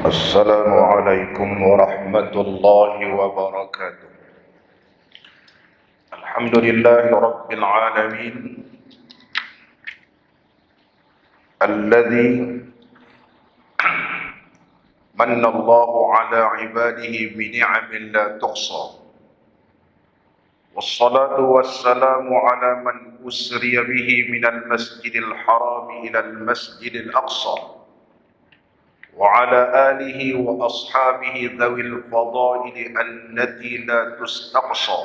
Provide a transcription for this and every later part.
السلام عليكم ورحمة الله وبركاته. الحمد لله رب العالمين الذي من الله على عباده بنعم لا تحصى، والصلاة والسلام على من أسري به من المسجد الحرام إلى المسجد الأقصى وعلى آله وأصحابه ذوي الفضائل التي لا تستقصى.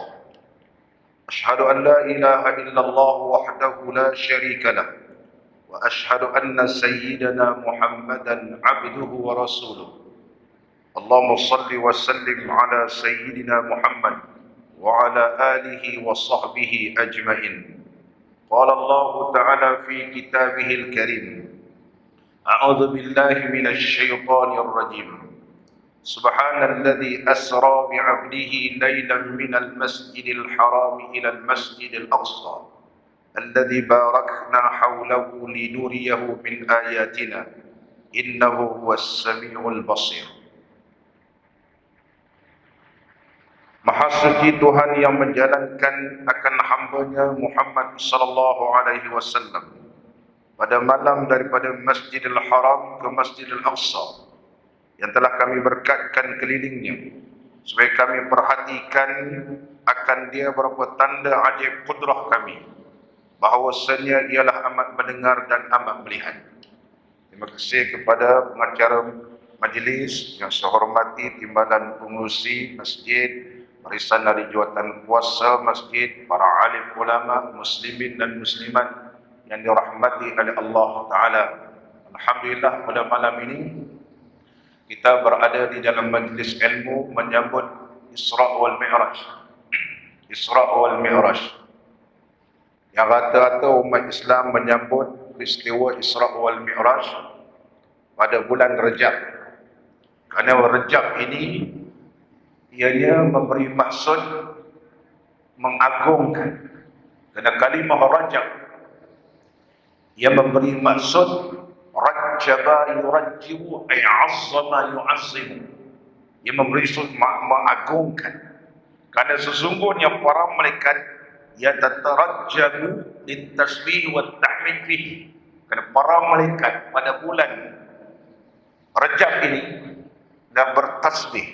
أشهد أن لا إله إلا الله وحده لا شريك له، وأشهد أن سيدنا محمدا عبده ورسوله. اللهم صل وسلم على سيدنا محمد وعلى آله وصحبه أجمعين. قال الله تعالى في كتابه الكريم: أعوذ بالله من الشيطان الرجيم. سبحان الذي أسرى بعبده ليلا من المسجد الحرام إلى المسجد الأقصى الذي باركنا حوله لنريه من آياتنا إنه هو السميع البصير. Maha suci Tuhan yang menjalankan akan hamba-Nya Muhammad sallallahu alaihi wasallam pada malam daripada Masjidil Haram ke Masjidil Aqsa yang telah kami berkatkan kelilingnya, supaya kami perhatikan akan dia beberapa tanda ajaib kudrah kami, bahawasanya ialah amat mendengar dan amat melihat. Terima kasih kepada pengacara majlis yang saya hormati, timbalan pengurusi masjid, barisan dari jawatan kuasa masjid, para alim ulama, muslimin dan muslimat yang dirahmati oleh Allah Ta'ala. Alhamdulillah, pada malam ini kita berada di dalam majlis ilmu menyambut Isra' wal Mi'raj. Isra' wal Mi'raj, yang rata-rata umat Islam menyambut peristiwa Isra' wal Mi'raj pada bulan Rejab. Kerana Rejab ini ianya memberi maksud mengagungkan. Kerana kalimah Rajab ia memberi maksud rajaba yurajjibu ay azzama yu'azzimu. Ia memberi maksud mengagungkan. Kerana sesungguhnya para malaikat yatatarajjabu litasbih wa tahmid fihi. Kerana para malaikat pada bulan Rajab ini dan bertasbih,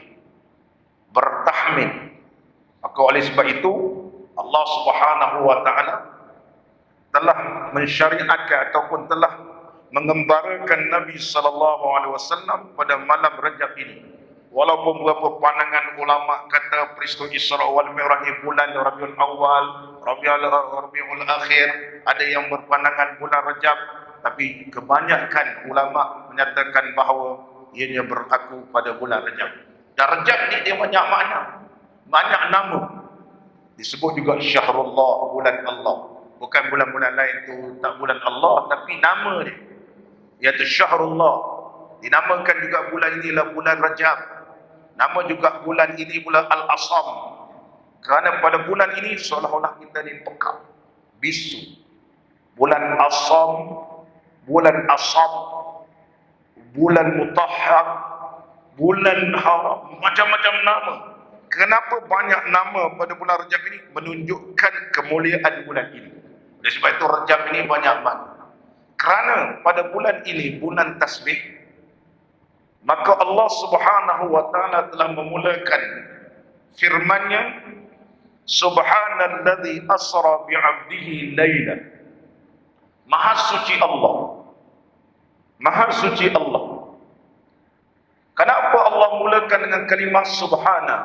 bertahmid. Maka oleh sebab itu Allah Subhanahu wa taala telah mensyariatkan ataupun telah mengembarakan Nabi sallallahu alaihi wasallam pada malam Rajab ini. Walaupun beberapa pandangan ulama kata peristiwa Isra' wal Mi'raj di bulan Rabiul Awal, Rabiul Akhir, ada yang berpandangan bulan Rajab, tapi kebanyakan ulama menyatakan bahawa ianya berlaku pada bulan Rajab. Dan Rajab ni dia banyak makna, banyak nama. Disebut juga Syahrullah, bulan Allah. Bukan bulan-bulan lain tu tak bulan Allah, tapi nama dia, iaitu Syahrullah. Dinamakan juga bulan inilah bulan Rajab. Nama juga bulan ini bulan Al-Asam. Kerana pada bulan ini seolah-olah kita dipekap, bisu. Bulan Asam, bulan Asam, bulan Mutahhar, bulan Haram, macam-macam nama. Kenapa banyak nama pada bulan Rajab ini? Menunjukkan kemuliaan bulan ini. Oleh sebab itu Rajab ini banyak makna. Kerana pada bulan ini bulan tasbih, maka Allah Subhanahu wa taala telah memulakan firman-Nya, Subhanalladzi asra bi'abdihi lailan. Maha suci Allah. Maha suci Allah. Kenapa Allah mulakan dengan kalimah subhana?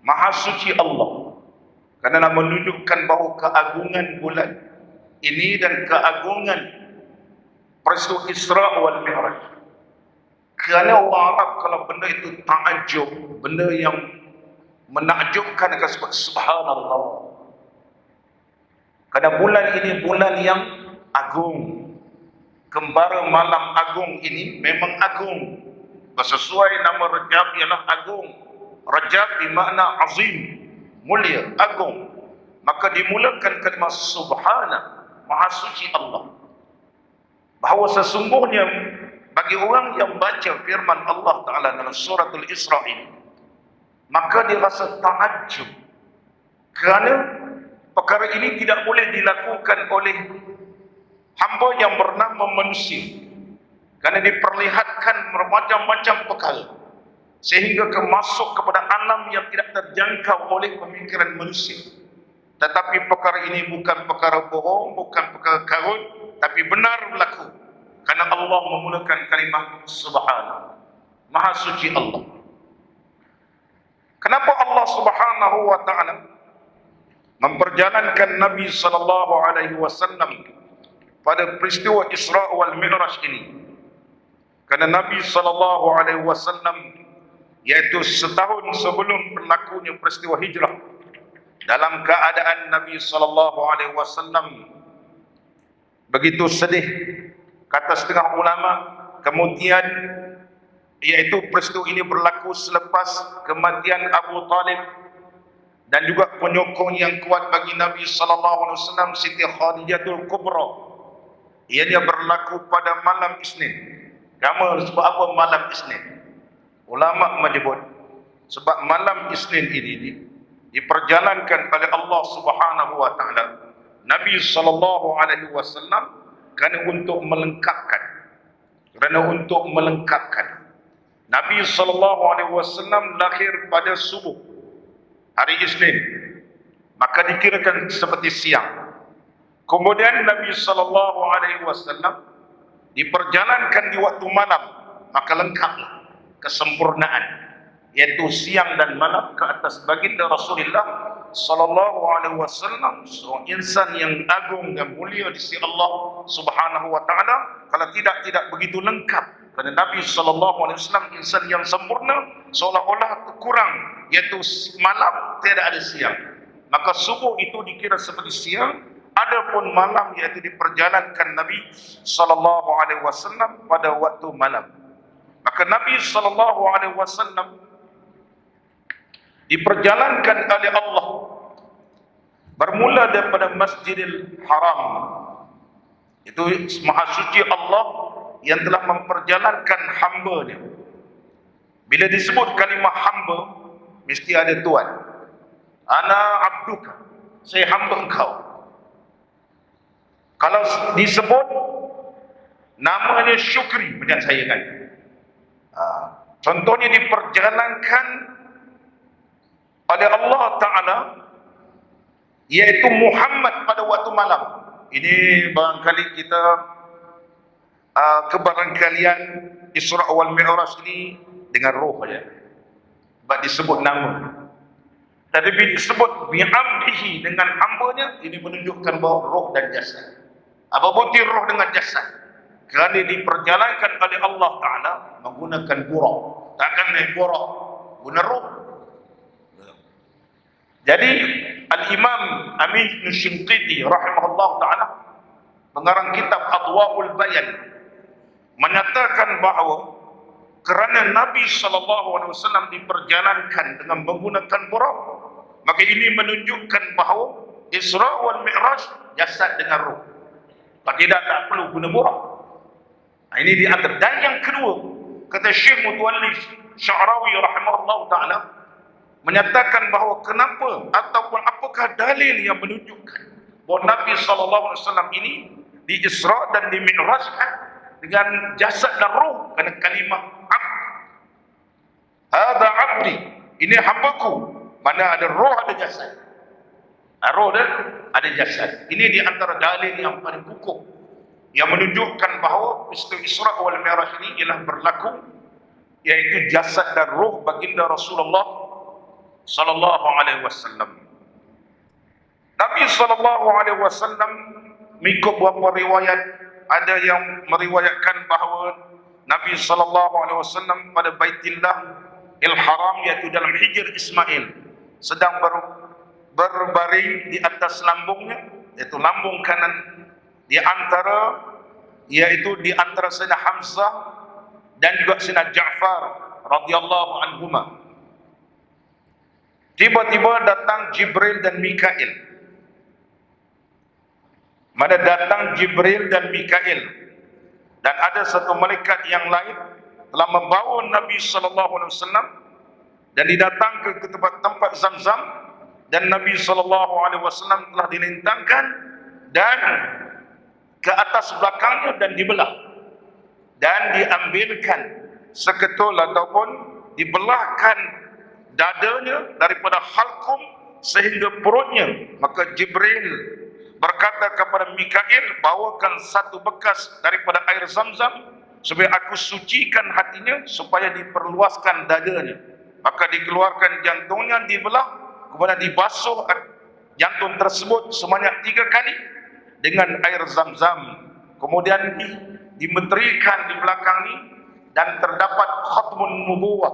Maha suci Allah. Kerana menunjukkan bahawa keagungan bulan ini dan keagungan peristiwa Isra' wal Mi'raj. Kerana orang Arab kalau benda itu ta'ajub, benda yang menakjubkan, akan sebut subhanallah. Kerana bulan ini bulan yang agung. Kembara malam agung ini memang agung. Sesuai nama Rajab ialah agung. Rajab bermakna azim, mulia, agung. Maka dimulakan kalimah subhana, maha suci Allah. Bahawa sesungguhnya bagi orang yang baca firman Allah Ta'ala dalam suratul Isra ini, maka dia rasa ta'ajub. Kerana perkara ini tidak boleh dilakukan oleh hamba yang bernama manusia. Kerana diperlihatkan bermacam-macam perkara, sehingga masuk kepada alam yang tidak terjangkau oleh pemikiran manusia. Tetapi perkara ini bukan perkara bohong, bukan perkara karut, tapi benar berlaku. Kerana Allah memulakan kalimah Subhanahu, Maha Suci Allah. Kenapa Allah Subhanahu wa Ta'ala memperjalankan Nabi sallallahu alaihi wasallam pada peristiwa Isra wal Mi'raj ini? Kerana Nabi sallallahu alaihi wasallam, iaitu setahun sebelum berlakunya peristiwa hijrah, dalam keadaan Nabi sallallahu alaihi wasallam begitu sedih, kata setengah ulama, kemudian iaitu peristiwa ini berlaku selepas kematian Abu Talib, dan juga penyokong yang kuat bagi Nabi sallallahu alaihi wasallam Siti Khadijatul Kubra. Ianya berlaku pada malam Isnin. Kamu sebab apa malam Isnin? Ulama menyebut sebab malam Isnin ini diperjalankan oleh Allah Subhanahu wa Ta'ala Nabi sallallahu alaihi wasallam kerana untuk melengkapkan. Nabi sallallahu alaihi wasallam lahir pada subuh hari Isnin, maka dikirakan seperti siang. Kemudian Nabi sallallahu alaihi wasallam diperjalankan di waktu malam, maka lengkaplah kesempurnaan, yaitu siang dan malam ke atas baginda Rasulullah sallallahu alaihi wasallam, seorang insan yang agung dan mulia di sisi Allah Subhanahu wa Ta'ala. Kalau tidak begitu lengkap, kerana Nabi sallallahu alaihi wasallam insan yang sempurna, seolah-olah kurang, yaitu malam tidak ada siang, maka subuh itu dikira seperti siang. Adapun malam iaitu diperjalankan Nabi sallallahu alaihi wasallam pada waktu malam. Maka Nabi sallallahu alaihi wasallam diperjalankan oleh Allah bermula daripada Masjidil Haram. Itu Maha Suci Allah yang telah memperjalankan hamba-Nya. Bila disebut kalimah hamba, mesti ada tuan. Ana abduka, saya hamba engkau. Kalau disebut namanya Syukri, macam saya kan. Contohnya diperjalankan oleh Allah Ta'ala, iaitu Muhammad pada waktu malam. Ini barangkali kita kebarangkalian Isra wal Mi'raj ini dengan roh saja, sebab disebut nama. Tetapi disebut bi'amdihi, dengan hambanya, ini menunjukkan bahawa roh dan jasad. Apa bukti roh dengan jasad? Kerana diperjalankan oleh Allah Ta'ala menggunakan buraq. Takkan naik buraq, guna roh. Jadi Al-Imam Amin Shinqiti rahimahullah ta'ala, pengarang kitab Adwa'ul Bayan, menyatakan bahawa kerana Nabi SAW diperjalankan dengan menggunakan buraq, maka ini menunjukkan bahawa Isra wal Mi'raj jasad dengan roh. Tidak perlu guna buraq. Ini di antara. Dan yang kedua, kata Syekh Mutawalli Sya'rawi rahimahullah ta'ala, menyatakan bahawa kenapa ataupun apakah dalil yang menunjukkan bahawa Nabi SAW ini di Isra dan di Mi'rajkan dengan jasad dan roh, kerana kalimah abd. Hada abdi, ini hambaku, mana ada roh ada jasad. Roh dan ada jasad. Ini di antara dalil yang paling kukuh yang menunjukkan bahawa peristiwa Isra wal Mi'raj ini ialah berlaku, iaitu jasad dan roh baginda Rasulullah sallallahu alaihi wasallam. Nabi sallallahu alaihi wasallam mengikut beberapa riwayat, ada yang meriwayatkan bahawa Nabi sallallahu alaihi wasallam pada Baitillah Al-Haram, iaitu dalam Hijr Ismail, sedang berbaring di atas lambungnya, iaitu lambung kanan, di antara Sayyidina Hamzah dan juga Sayyidina Ja'far radhiyallahu anhuma. Tiba-tiba datang Jibril dan Mikail. Mana datang Jibril dan Mikail dan ada satu malaikat yang lain telah membawa Nabi sallallahu alaihi wasallam dan didatangkan ke tempat Zamzam, dan Nabi sallallahu alaihi wasallam telah dilintangkan dan ke atas belakangnya dan dibelah dan diambilkan seketul ataupun dibelahkan dadanya daripada halkum sehingga perutnya. Maka Jibril berkata kepada Mikail, bawakan satu bekas daripada air Zamzam supaya aku sucikan hatinya, supaya diperluaskan dadanya. Maka dikeluarkan jantungnya, dibelah, kemudian dibasuh jantung tersebut sebanyak 3 kali dengan air Zamzam. Kemudian dimenterikan di belakang ini, dan terdapat khatmun nubuwah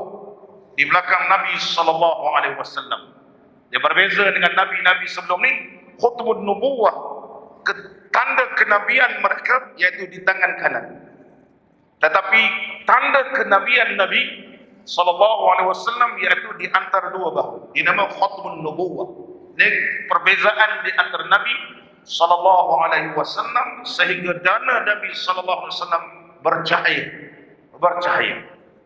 di belakang Nabi sallallahu alaihi wasallam. Dia berbeza dengan nabi-nabi sebelum ni. Khatmun nubuwah, tanda kenabian mereka, iaitu di tangan kanan. Tetapi tanda kenabian Nabi sallallahu alaihi wasallam iaitu di antara 2 bahu. Dinama khatmun nubuwah. Ini perbezaan di antara Nabi sallallahu alaihi wasallam, sehingga dana Nabi sallallahu alaihi wasallam bercahaya.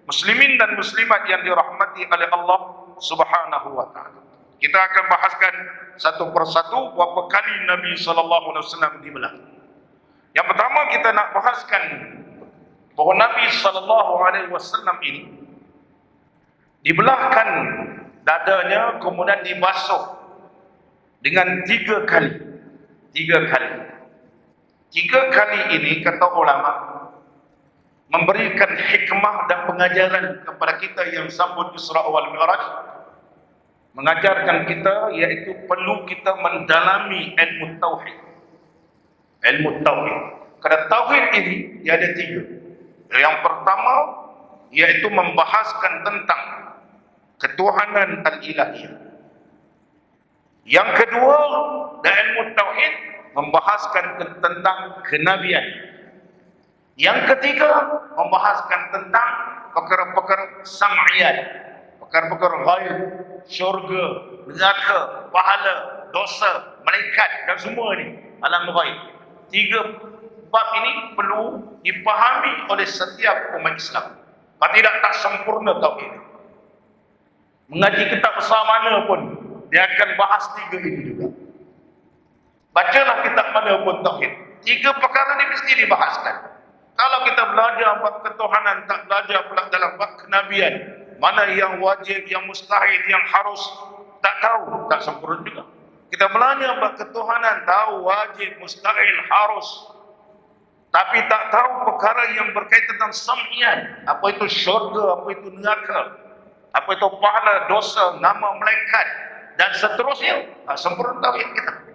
Muslimin dan muslimat yang dirahmati oleh Allah Subhanahu wa taala. Kita akan bahaskan satu persatu berapa kali Nabi sallallahu alaihi wasallam dibelah. Yang pertama kita nak bahaskan bahawa Nabi sallallahu alaihi wasallam ini dibelahkan dadanya, kemudian dibasuh dengan 3 kali. 3 kali. 3 kali ini kata ulama memberikan hikmah dan pengajaran kepada kita yang sambut Isra wal Mi'raj, mengajarkan kita iaitu perlu kita mendalami ilmu tauhid. Ilmu tauhid. Kerana tauhid ini dia ada 3. Yang pertama iaitu membahaskan tentang ketuhanan al-ilahiyah. Yang kedua, dan ilmu tauhid membahaskan tentang kenabian. Yang ketiga, membahaskan tentang perkara-perkara sam'iyat, perkara-perkara ghaib, syurga, neraka, pahala, dosa, malaikat dan semua ni alam ghaib. 3 bab ini perlu dipahami oleh setiap umat Islam. Tidak tak sempurna tauhid. Mengaji kitab besar mana pun dia akan bahas 3 ini juga. Bacalah kitab mana pun tauhid, 3 perkara ni mesti dibahaskan. Kalau kita belajar bab ketuhanan, tak belajar pula dalam bab kenabian, mana yang wajib, yang mustahil, yang harus, tak tahu, tak sempurna juga. Kita belajar bab ketuhanan, tahu wajib, mustahil, harus, tapi tak tahu perkara yang berkaitan tentang sam'ian, apa itu syurga, apa itu neraka, apa itu pahala, dosa, nama malaikat dan seterusnya, tak sempurna tauhid kita.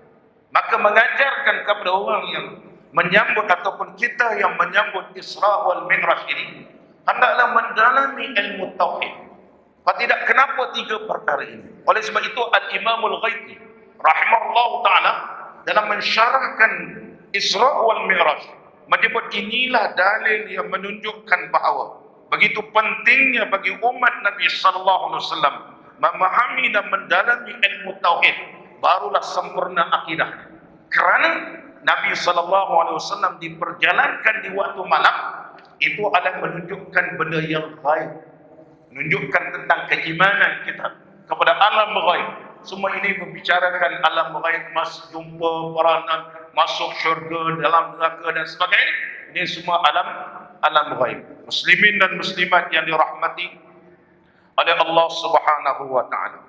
Maka mengajarkan kepada orang yang menyambut ataupun kita yang menyambut Isra wal Mi'raj ini, hendaklah mendalami ilmu tauhid. Tidak, kenapa 3 perkara ini? Oleh sebab itu Al-Imamul Ghaiti rahimahullah ta'ala dalam mensyarahkan Isra wal Mi'raj menyebut inilah dalil yang menunjukkan bahawa begitu pentingnya bagi umat Nabi sallallahu alaihi wasallam memahami dan mendalami ilmu tauhid, barulah sempurna akidah. Kerana Nabi sallallahu alaihi wasallam diperjalankan di waktu malam, itu adalah menunjukkan benda yang ghaib, menunjukkan tentang keimanan kita kepada alam ghaib. Semua ini membicarakan alam ghaib, jumpa peranan, masuk syurga, dalam neraka dan sebagainya. Ini semua alam ghaib. Muslimin dan muslimat yang dirahmati oleh Allah Subhanahu wa taala.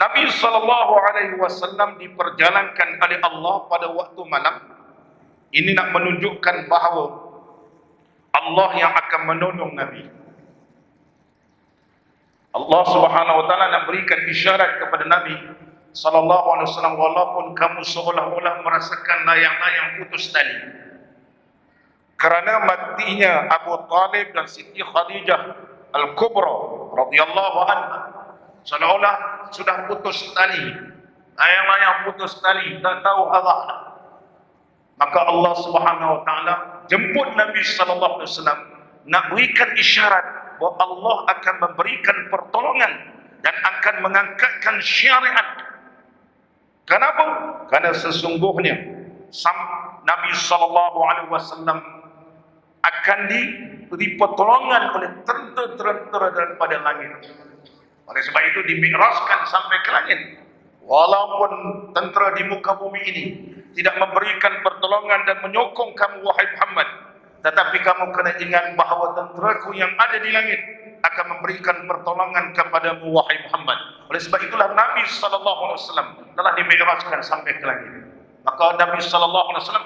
Nabi sallallahu alaihi wasallam diperjalankan oleh Allah pada waktu malam. Ini nak menunjukkan bahawa Allah yang akan menolong Nabi. Allah Subhanahu wa taala nak berikan isyarat kepada Nabi sallallahu alaihi wasallam, walaupun kamu seolah-olah merasakan layang-layang putus tali. Kerana matinya Abu Talib dan Siti Khadijah Al-Kubra radhiyallahu anha, seolah-olah sudah putus tali, layang-layang putus tali, tak tahu arah. Maka Allah Subhanahu wa taala jemput Nabi sallallahu alaihi wasallam nak berikan isyarat bahawa Allah akan memberikan pertolongan dan akan mengangkatkan syariat. Kenapa? Karena sesungguhnya Nabi sallallahu alaihi wasallam akan diberi pertolongan oleh tentera-tentera daripada langit. Oleh sebab itu dimi'rajkan sampai ke langit. Walaupun tentera di muka bumi ini tidak memberikan pertolongan dan menyokong kamu wahai Muhammad, tetapi kamu kena ingat bahawa tenteraku yang ada di langit akan memberikan pertolongan kepadamu wahai Muhammad. Oleh sebab itulah Nabi SAW telah dimi'rajkan sampai ke langit. Maka Nabi SAW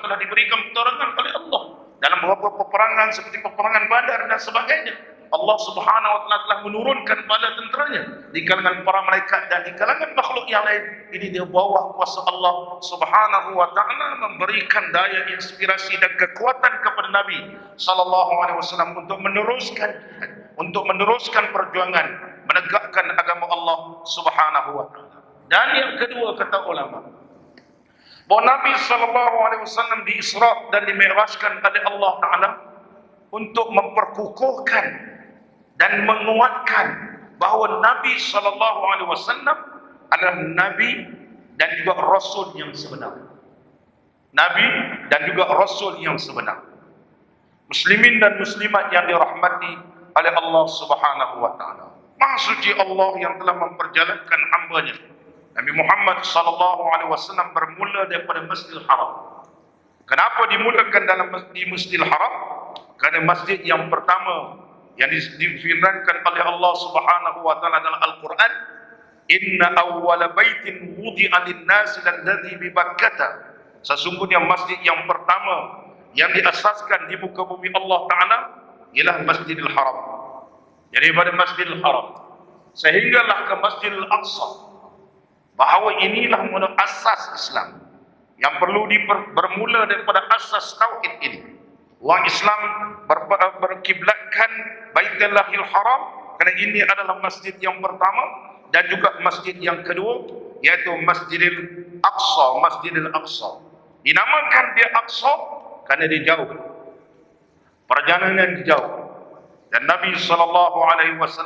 telah diberikan pertolongan oleh Allah dalam beberapa peperangan seperti peperangan Badar dan sebagainya. Allah Subhanahu wa taala telah menurunkan pada tenteranya di kalangan para malaikat dan di kalangan makhluk yang lain. Ini dia bawa kuasa Allah Subhanahu wa taala memberikan daya inspirasi dan kekuatan kepada Nabi sallallahu alaihi wasallam untuk meneruskan perjuangan menegakkan agama Allah Subhanahu wa taala. Dan yang kedua kata ulama, bahawa Nabi sallallahu alaihi wasallam diisra dan dimi'rajkan oleh Allah taala untuk memperkukuhkan dan menguatkan bahawa Nabi SAW adalah Nabi dan juga Rasul yang sebenar. Nabi dan juga Rasul yang sebenar. Muslimin dan muslimat yang dirahmati oleh Allah Subhanahu wa taala. Maha suci Allah yang telah memperjalankan hamba-Nya Nabi Muhammad SAW bermula daripada Masjidil Haram. Kenapa dimulakan di Masjidil Haram? Kerana masjid yang pertama yang difirmankan oleh Allah Subhanahu wa taala dalam Al-Quran, inna awwala baitin wudi'a lin-nasi alladhi bi Bakkah. Sesungguhnya masjid yang pertama yang diasaskan di muka bumi Allah taala ialah Masjidil Haram. Jadi pada Masjidil Haram sehinggalah ke Masjidil Aqsa, bahawa inilah mula asas Islam yang perlu bermula daripada asas tauhid ini. Orang Islam berkiblatkan Baitullahil Haram kerana ini adalah masjid yang pertama dan juga masjid yang kedua, iaitu Masjidil Aqsa. Masjidil Aqsa dinamakan dia Aqsa kerana dia jauh, perjalanan dia jauh, dan Nabi SAW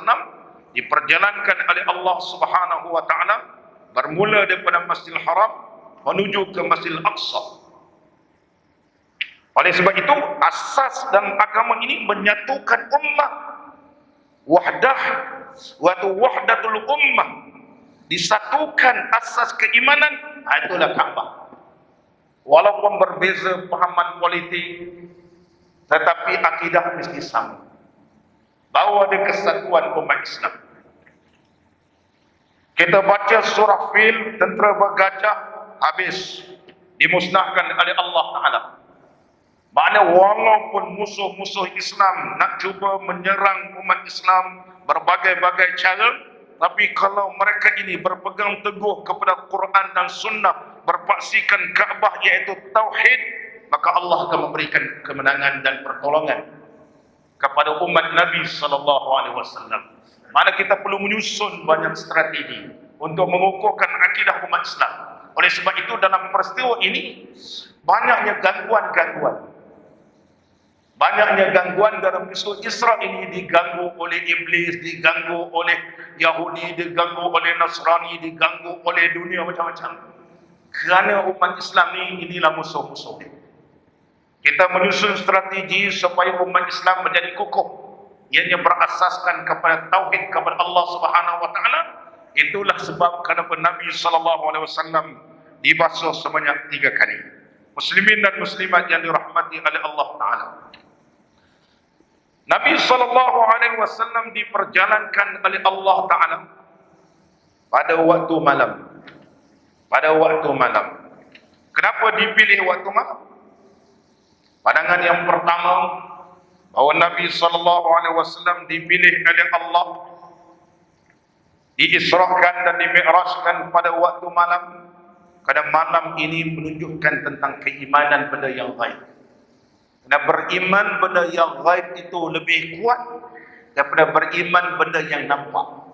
diperjalankan oleh Allah Subhanahu wa taala bermula daripada Masjidil Haram menuju ke Masjidil Aqsa. Oleh sebab itu, asas dalam agama ini menyatukan ummah. Wahdatul ummah. Disatukan asas keimanan, itulah Kaabah. Walaupun berbeza pahaman politik, tetapi akidah mesti sama. Bahawa ada kesatuan umat Islam. Kita baca surah Fil, tentera bergajah, habis. Dimusnahkan oleh Allah Ta'ala. Makna walaupun musuh-musuh Islam nak cuba menyerang umat Islam berbagai-bagai cara, tapi kalau mereka ini berpegang teguh kepada Quran dan Sunnah, berpaksikan Kaabah iaitu Tauhid, maka Allah akan memberikan kemenangan dan pertolongan kepada umat Nabi SAW. Mana kita perlu menyusun banyak strategi untuk mengukuhkan akidah umat Islam. Oleh sebab itu dalam peristiwa ini banyaknya gangguan-gangguan. Banyaknya gangguan dalam peristiwa Isra ini, diganggu oleh iblis, diganggu oleh Yahudi, diganggu oleh Nasrani, diganggu oleh dunia macam-macam. Kerana umat Islam inilah musuh-musuh. Kita menyusun strategi supaya umat Islam menjadi kukuh, ianya berasaskan kepada tauhid kepada Allah Subhanahu wa taala. Itulah sebab kenapa Nabi SAW dibasuh sebanyak 3 kali. Muslimin dan muslimat yang dirahmati oleh Allah Taala. Nabi SAW diperjalankan oleh Allah Ta'ala pada waktu malam. Pada waktu malam. Kenapa dipilih waktu malam? Pandangan yang pertama, bahawa Nabi SAW dipilih oleh Allah, diisrakan dan dimi'rajkan pada waktu malam. Kerana malam ini menunjukkan tentang keimanan benda yang gaib. Dan beriman benda yang gaib itu lebih kuat daripada beriman benda yang nampak.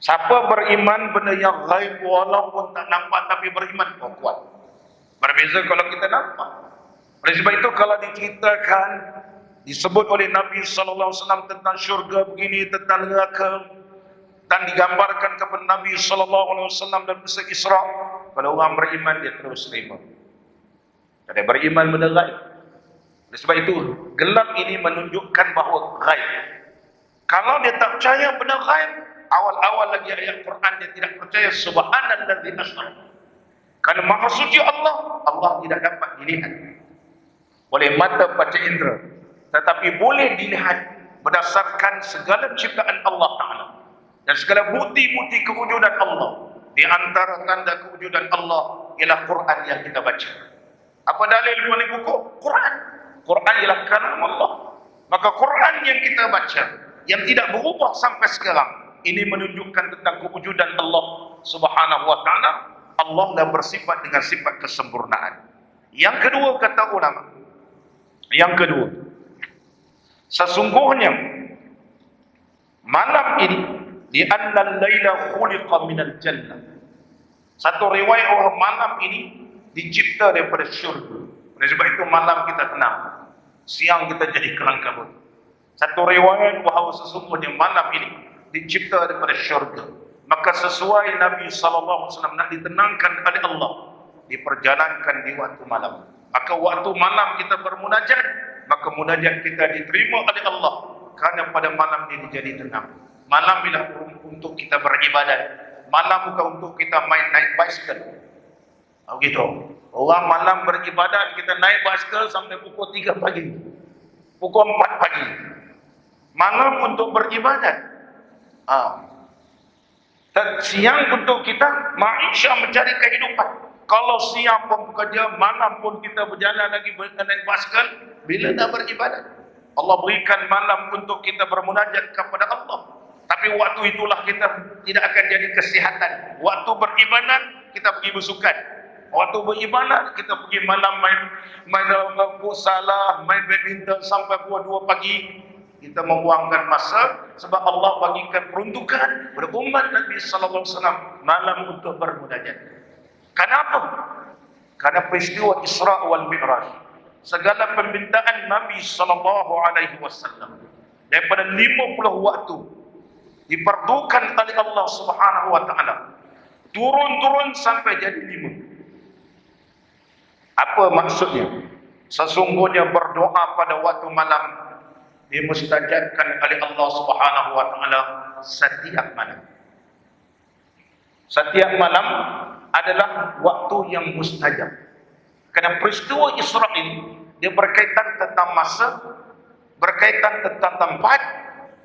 Siapa beriman benda yang gaib walaupun tak nampak tapi beriman, kuat. Berbeza kalau kita nampak. Oleh sebab itu kalau diceritakan, disebut oleh Nabi SAW tentang syurga begini, tentang neraka, dan digambarkan kepada Nabi SAW dan kisah Isra, kalau orang beriman dia terus terima. Ada beriman benda gaib. Sebab itu gelar ini menunjukkan bahawa ghaib. Kalau dia tak percaya benda ghaib, awal-awal lagi ayat Quran dia tidak percaya subhanallazi asra. Kerana maha suci Allah, Allah tidak dapat dilihat oleh mata panca indera, tetapi boleh dilihat berdasarkan segala ciptaan Allah Ta'ala dan segala bukti-bukti kewujudan Allah. Di antara tanda kewujudan Allah ialah Quran yang kita baca. Apa dalil paling pokok? Quran. Quran ialah kalam Allah. Maka Quran yang kita baca, yang tidak berubah sampai sekarang, ini menunjukkan tentang kewujudan Allah Subhanahu wa Ta'ala. Allah dah bersifat dengan sifat kesempurnaan. Yang kedua, kata ulama, yang kedua, sesungguhnya malam ini di annal laila khuliqa minal jannah. Satu riwayat bahawa malam ini dicipta daripada syurga. Oleh sebab itu malam kita tenang, siang kita jadi kelang kabut. Satu riwayat bahawa sesungguhnya malam ini dicipta daripada syurga. Maka sesuai Nabi SAW nak ditenangkan oleh Allah, diperjalankan di waktu malam. Maka waktu malam kita bermunajat, maka munajat kita diterima oleh Allah, kerana pada malam ini jadi tenang. Malam ialah untuk kita beribadat. Malam bukan untuk kita main naik basikal. Begitu. Orang malam beribadat, kita naik basikal sampai pukul 3 pagi, pukul 4 pagi. Malam untuk beribadat. Siang untuk kita maisha, mencari kehidupan. Kalau siang pun bekerja, malam pun kita berjalan lagi naik basikal. Bila dah beribadat, Allah berikan malam untuk kita bermunajat kepada Allah. Tapi waktu itulah kita tidak akan jadi kesihatan. Waktu beribadat kita pergi bersukan. Waktu beribadat kita pergi malam main futsal, main badminton sampai pukul 2 pagi. Kita membuangkan masa sebab Allah bagikan peruntukan kepada umat Nabi sallallahu alaihi wasallam malam untuk bermunajat. Kenapa? Karena peristiwa Isra wal Mi'raj, segala pembintaan Nabi sallallahu alaihi wasallam daripada 50 waktu diperdukan oleh Allah Subhanahu wa taala, turun-turun sampai jadi 5. Apa maksudnya? Sesungguhnya berdoa pada waktu malam dimustajabkan oleh Allah Subhanahu wa taala setiap malam. Setiap malam adalah waktu yang mustajab. Kerana peristiwa Isra ini dia berkaitan tentang masa, berkaitan tentang tempat,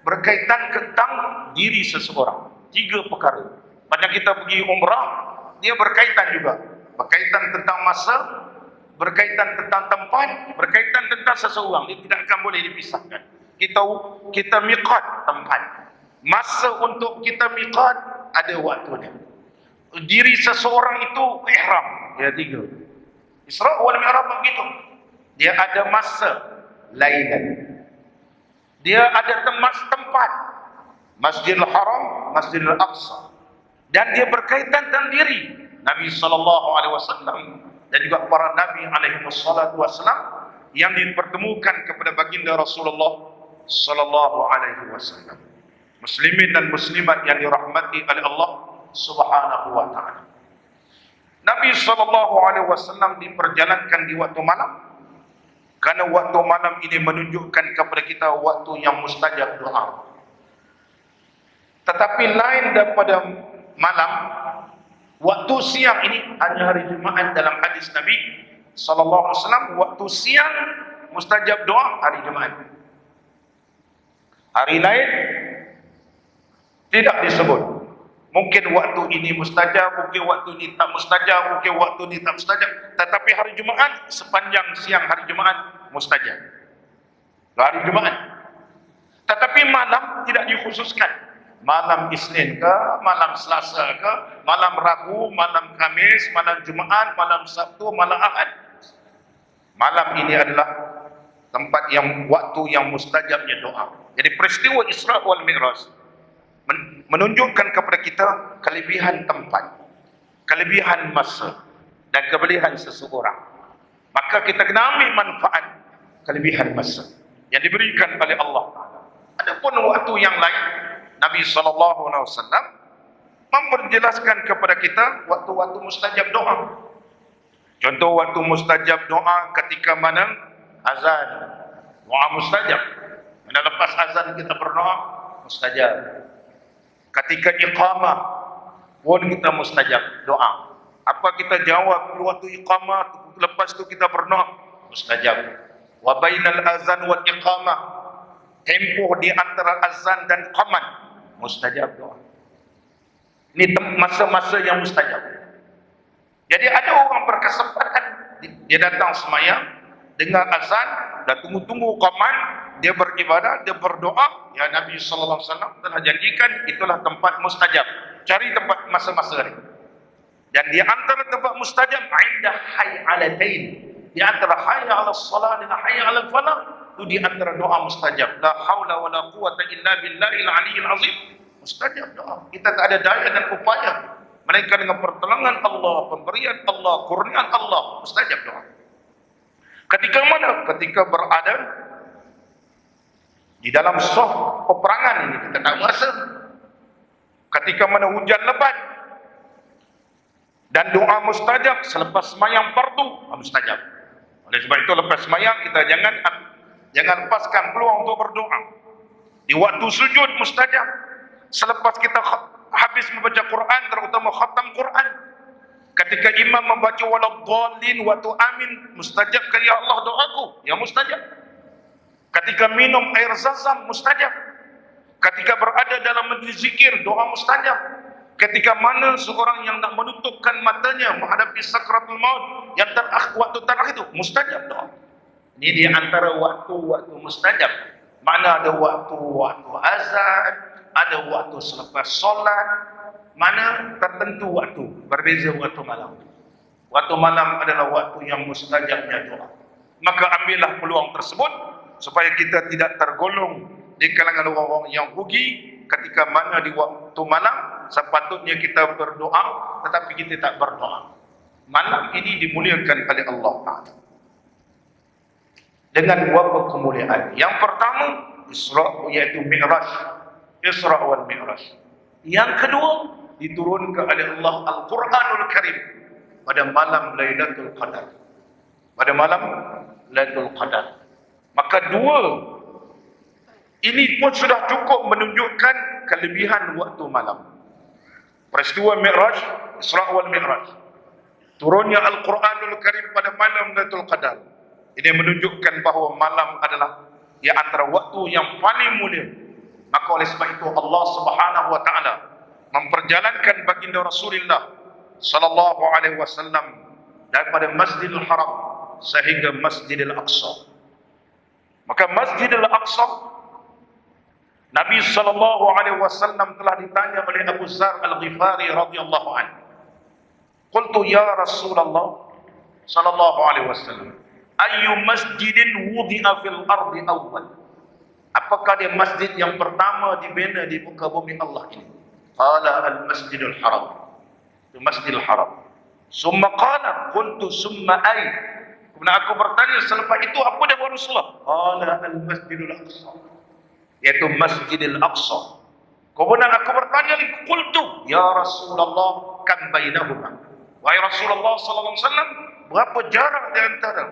berkaitan tentang diri seseorang. 3 perkara. Banyak kita pergi umrah, dia berkaitan juga. Berkaitan tentang masa, berkaitan tentang tempat, berkaitan tentang seseorang. Dia tidak akan boleh dipisahkan. Kita miqat tempat. Masa untuk kita miqat ada waktunya. Diri seseorang itu ihram. Dia 3. Isra wal Mi'raj begitu. Dia ada masa lailan. Dia ada tempat. Masjidil Haram, Masjidil Aqsa. Dan dia berkaitan dengan diri Nabi sallallahu alaihi wasallam dan juga para nabi alaihi wasallam yang dipertemukan kepada baginda Rasulullah sallallahu alaihi wasallam. Muslimin dan muslimat yang dirahmati oleh Allah Subhanahu wa taala. Nabi sallallahu alaihi wasallam diperjalankan di waktu malam kerana waktu malam ini menunjukkan kepada kita waktu yang mustajab doa. Tetapi lain daripada malam, waktu siang ini hanya hari Jumaat dalam hadis Nabi sallallahu alaihi wasallam, waktu siang mustajab doa hari Jumaat. Hari lain tidak disebut. Mungkin waktu ini mustajab, mungkin waktu ini tak mustajab, mungkin waktu ini tak mustajab. Tetapi hari Jumaat, sepanjang siang hari Jumaat mustajab. Hari Jumaat. Tetapi malam tidak dikhususkan. Malam Isnin ke, malam Selasa ke, malam Rabu, malam Khamis, malam Jumaat, malam Sabtu, malam Ahad. Malam ini adalah tempat yang waktu yang mustajabnya doa. Jadi peristiwa Isra wal Mi'raj menunjukkan kepada kita kelebihan tempat, kelebihan masa dan kelebihan seseorang. Maka kita kena ambil manfaat kelebihan masa yang diberikan oleh Allah. Adapun waktu yang lain, Nabi SAW memperjelaskan kepada kita waktu-waktu mustajab doa. Contoh waktu mustajab doa ketika mana? azan, doa mustajab. Mana lepas azan kita berdoa, mustajab. Ketika iqamah pun kita mustajab doa. Apa kita jawab waktu iqamah, lepas tu kita berdoa, mustajab. Wa bainal azan wal iqamah, tempoh di antara azan dan qamat, mustajab doa. Ini masa-masa yang mustajab. Jadi ada orang berkesempatan, dia datang semayang, dengar azan, dah tunggu-tunggu qamat, dia beribadah, dia berdoa. Ya, Nabi SAW telah janjikan itulah tempat mustajab. Cari tempat masa-masa ini. Dan di antara tempat mustajab, inda hay'alatain, di antara hayya 'ala shalah dengan hayya 'ala falah, itu di antara doa mustajab. La haula wala quwata illa billahil aliyyil azim. Mustajab doa. Kita tak ada daya dan upaya melainkan dengan pertolongan Allah, pemberian Allah, kurniaan Allah. Mustajab doa. Ketika mana? Ketika berada di dalam saf peperangan ini, kita tak merasa. Ketika mana hujan lebat, dan doa mustajab selepas semayang fardu, mustajab. Oleh sebab itu lepas semayang kita jangan lepaskan peluang untuk berdoa. Di waktu sujud mustajab. Selepas kita habis membaca Quran, terutama khatam Quran, ketika imam membaca waladhdallin waktu amin, mustajab ke ya Allah doaku, ya mustajab. Ketika minum air zam-zam, mustajab. Ketika berada dalam majlis zikir, doa mustajab. Ketika mana seorang yang nak menutupkan matanya menghadapi sakratul maut, yang waktu terakhir itu mustajab doa. Ini di antara waktu-waktu mustajab. Mana ada waktu azan, ada waktu selepas solat, mana tertentu waktu, berbeza waktu malam. Waktu malam adalah waktu yang mustajabnya doa. Maka ambillah peluang tersebut supaya kita tidak tergolong di kalangan orang-orang yang rugi ketika mana di waktu malam sepatutnya kita berdoa tetapi kita tak berdoa. Malam ini dimuliakan oleh Allah Ta'ala dengan beberapa kemuliaan. Yang pertama, Isra, iaitu Mi'raj. Isra wal Mi'raj. Yang kedua, diturunkan oleh Allah Al-Quranul Karim pada malam Lailatul Qadar. Pada malam Lailatul Qadar. Maka dua ini pun sudah cukup menunjukkan kelebihan waktu malam. Peristiwa Mi'raj, Isra wal Mi'raj. Turunnya Al-Quranul Karim pada malam Lailatul Qadar. Ini menunjukkan bahawa malam adalah di antara waktu yang paling mulia. Maka oleh sebab itu Allah Subhanahu wa taala memperjalankan baginda Rasulullah sallallahu alaihi wasallam daripada Masjidil Haram sehingga Masjidil Aqsa. Maka Masjidil Aqsa, Nabi sallallahu alaihi wasallam telah ditanya oleh Abu Dzar Al-Ghifari radhiyallahu anhu. Qultu ya Rasulullah sallallahu alaihi wasallam, ayyu masjidin wudi'a fil ardi awwal? Apakah dia masjid yang pertama dibina di muka bumi Allah ini? Qala al-Masjidul Haram. Itu Masjidil Haram. Summa qala, qultu summa ay? Kemudian aku bertanya, selepas itu apa dia Rasulullah? Qala al-Masjidul Aqsa. Yaitu Masjidil Aqsa. Kemudian aku bertanya lagi, qultu ya Rasulullah kam bainahuma? Wahai Rasulullah sallallahu alaihi wasallam, berapa jarak di antara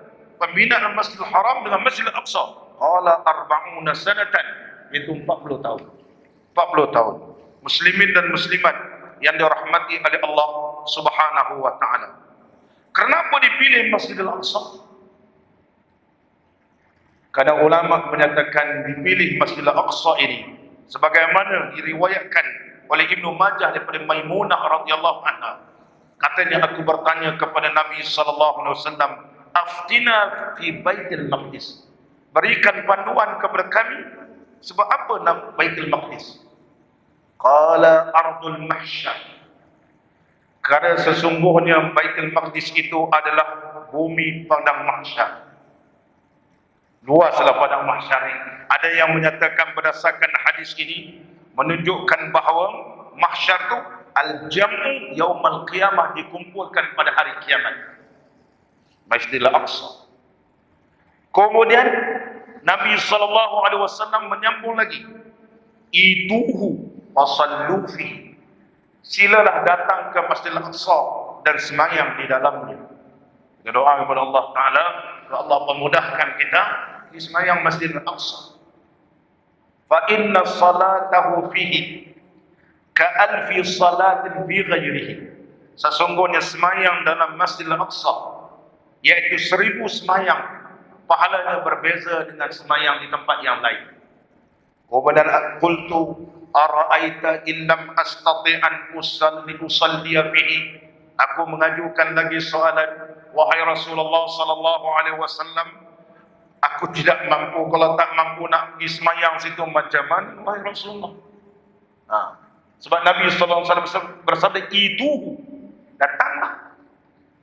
pembinaan Masjidil Haram dengan Masjidil Aqsa? Qala 40 sanatan, itu 40 tahun. 40 tahun. Muslimin dan muslimat yang dirahmati oleh Allah Subhanahu wa taala. Kenapa dipilih Masjidil Aqsa? Karena ulama menyatakan dipilih Masjidil Aqsa ini sebagaimana diriwayatkan oleh Ibnu Majah daripada Maimunah radhiyallahu anha. Katanya, aku bertanya kepada Nabi sallallahu alaihi wasallam, aftina fi Baitul Maqdis. Berikan panduan kepada kami sebab apa nama Baitul Maqdis? Qala ardul mahsyar. Karena sesungguhnya Baitul Maqdis itu adalah bumi padang mahsyar. Luaslah padang mahsyar ini. Ada yang menyatakan berdasarkan hadis ini menunjukkan bahawa mahsyar itu al-jam'u yaumal qiyamah, dikumpulkan pada hari kiamat. Masjidil Aqsa. Kemudian Nabi sallallahu alaihi wasallam menyambung lagi, ituhu wasallu fi. Silalah datang ke Masjidil Aqsa dan sembahyang di dalamnya. Kita doa kepada Allah Ta'ala, Allah pemudahkan kita di sembahyang Masjidil Aqsa. Fa inna salatahu fihi ka'alfi salatin fi ghairihi. Sesungguhnya sembahyang dalam Masjidil Aqsa, yaitu 1000 sembahyang, pahalanya berbeza dengan sembahyang di tempat yang lain. Kemudian qultu ara'aita illam astati' an usalliya fihi. Aku mengajukan lagi soalan, wahai Rasulullah sallallahu alaihi wasallam, aku tidak mampu, kalau tak mampu nak pergi sembahyang situ macam mana wahai Rasulullah? Sebab Nabi sallallahu alaihi wasallam bersabda, itu datanglah.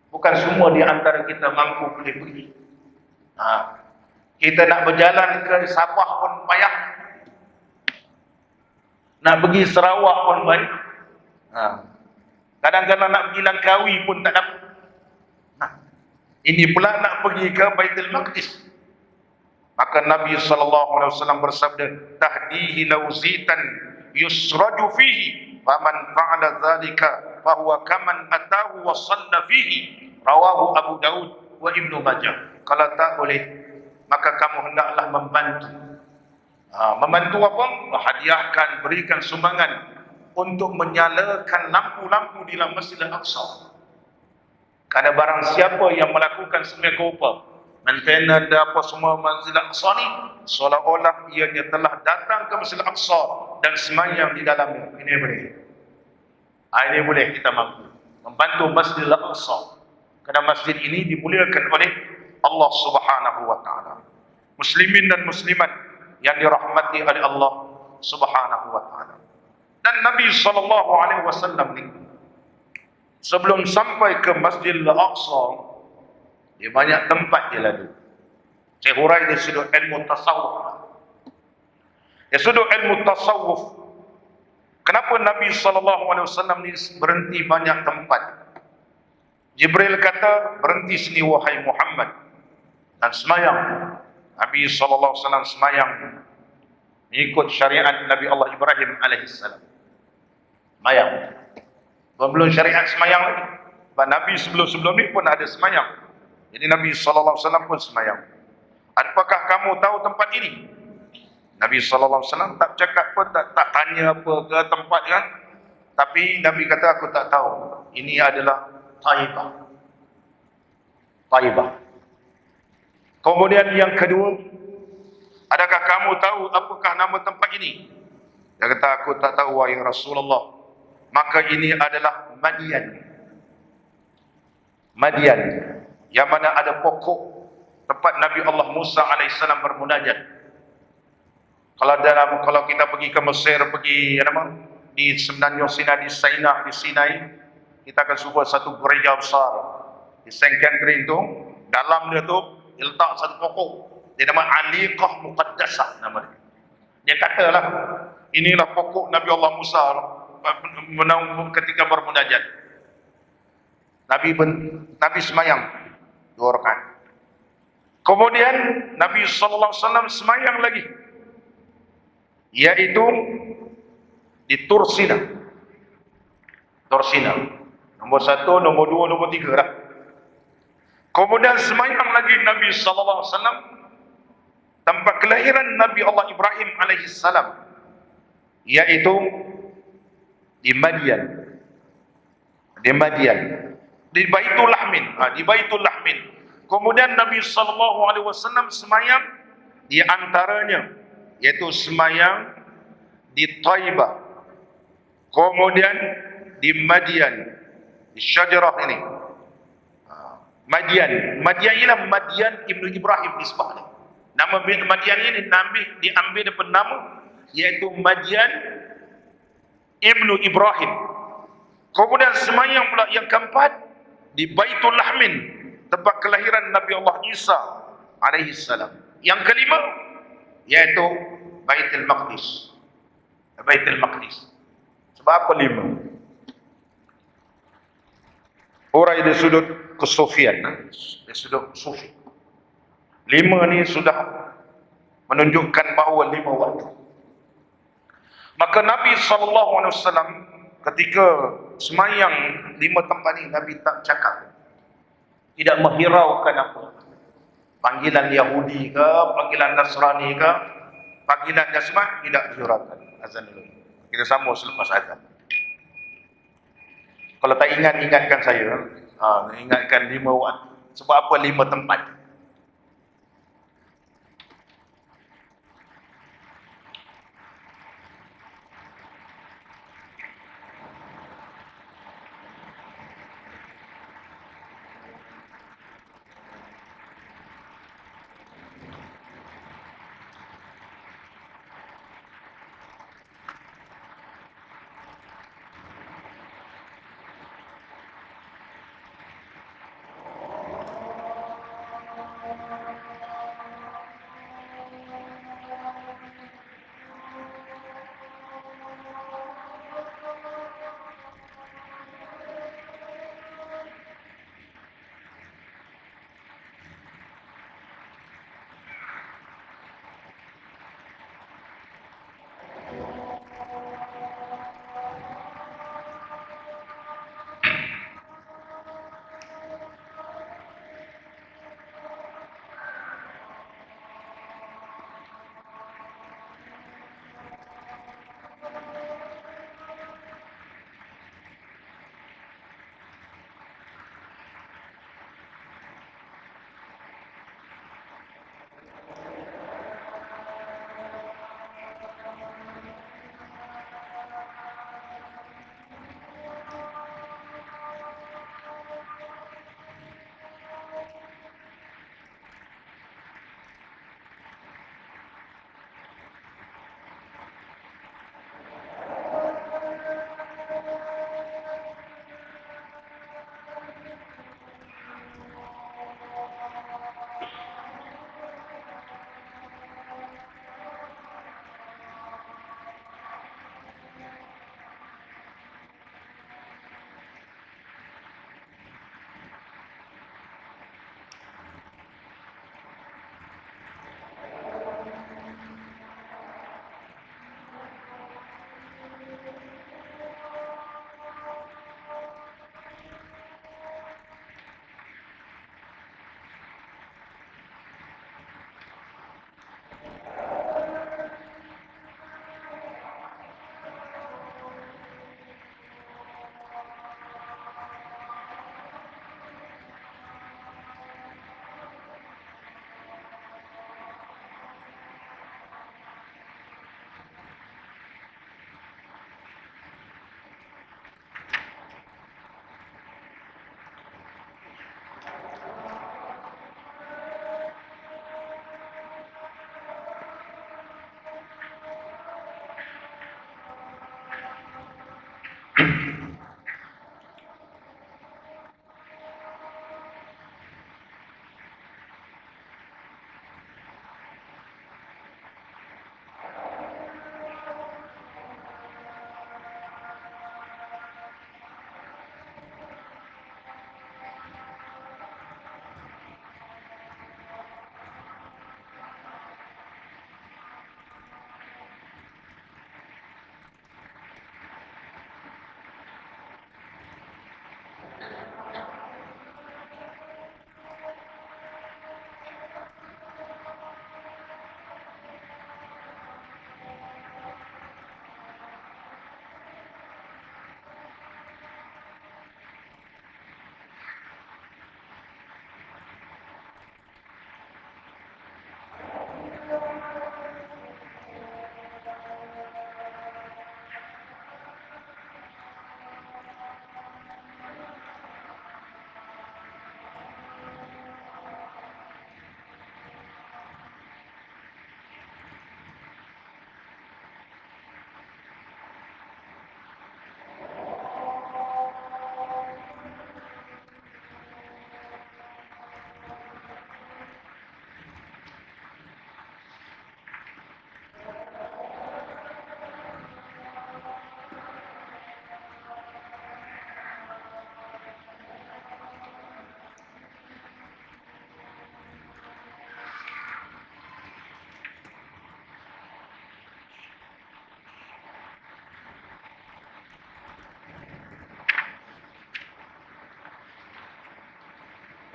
Bukan semua di antara kita mampu boleh pergi. Kita nak berjalan ke Sabah pun payah, nak pergi Sarawak pun banyak. Kadang-kadang nak pergi Langkawi pun tak dapat. Ini pula nak pergi ke Baitul Maqdis. Maka Nabi SAW bersabda, tahdihi lauzitan yusraju fihi, faman fa'ala dhalika fahuwa kaman atahu wa salla fihi. Rawahu Abu Daud wa Ibnu Majah. Kalau tak boleh, maka kamu hendaklah membantu. Membantu apa? Hadiahkan, berikan sumbangan untuk menyalakan lampu-lampu di dalam Masjidil Aqsa. Karena barang siapa yang melakukan semacam rupa, maintenance dan apa semua Masjidil Aqsa ni, seolah-olah ianya telah datang ke Masjidil Aqsa dan sembahyang di dalamnya. Ini boleh. Ini boleh kita mampu membantu Masjidil Aqsa. Karena masjid ini dimuliakan oleh Allah Subhanahu wa taala. Muslimin dan muslimat yang dirahmati oleh Allah Subhanahu wa taala. Dan Nabi SAW ni, sebelum sampai ke Masjidil Aqsa, dia banyak tempat dia lalu. Saya hurai dari sudut ilmu tasawuf. Dari sudut ilmu tasawuf, kenapa Nabi SAW ni berhenti banyak tempat? Jibril kata, berhenti sini wahai Muhammad, dan semayang. Nabi SAW semayang mengikut syariat Nabi Allah Ibrahim alaihissalam. Semayang. Belum syariat semayang lagi. Sebab Nabi sebelum-sebelum ni pun ada semayang. Jadi Nabi SAW pun semayang. Apakah kamu tahu tempat ini? Nabi SAW tak cakap pun, tak tanya apa ke tempat kan. Tapi Nabi kata, aku tak tahu. Ini adalah Taibah. Taibah. Kemudian yang kedua, adakah kamu tahu apakah nama tempat ini? Dia kata, aku tak tahu wahai Rasulullah. Maka ini adalah Madian. Madian, yang mana ada pokok tempat Nabi Allah Musa alaihissalam bermunajat. Kalau kita pergi ke Mesir, pergi di semenanjung Sinai, di Sinai, kita akan jumpa satu gereja besar di Saint-Catherine tu. Dalam dia tu letak satu pokok, dia nama Aliqah Muqaddasah nama dia. Dia katalah, inilah pokok Nabi Allah Musa ketika bermunajat. Nabi semayang 2 rakaat. Kemudian Nabi SAW semayang lagi, yaitu di Tursina. Nombor 1, nombor 2, nombor 3 dah. Kemudian semayang lagi Nabi SAW tempat kelahiran Nabi Allah Ibrahim alaihissalam, yaitu di Madian. Di Baitul Lahmin. Kemudian Nabi SAW semayang di antaranya, yaitu semayang di Taibah, kemudian di Madian, di Syajarah ini. Madian ialah Madian Ibnu Ibrahim nisbah. Nama Madian ini diambil daripada nama, yaitu Madian Ibnu Ibrahim. Kemudian semayang pula yang keempat di Baitul Lahmin, tempat kelahiran Nabi Allah Isa alaihissalam. Yang kelima yaitu Baitul Maqdis. Sebab apa 5? Orang dari sudut kesufian, dari sudut sufi. 5 ni sudah menunjukkan bahawa 5 waktu. Maka Nabi SAW ketika semayang 5 tempat ni, Nabi tak cakap. tidak menghiraukan apa. Panggilan Yahudi ke, panggilan Nasrani ke, panggilan jasmani tidak dihiraukan. Azan dulu. Kita sambung selepas azan. Kalau tak ingatkan saya, ingatkan 5 waktu. Sebab apa 5 tempat?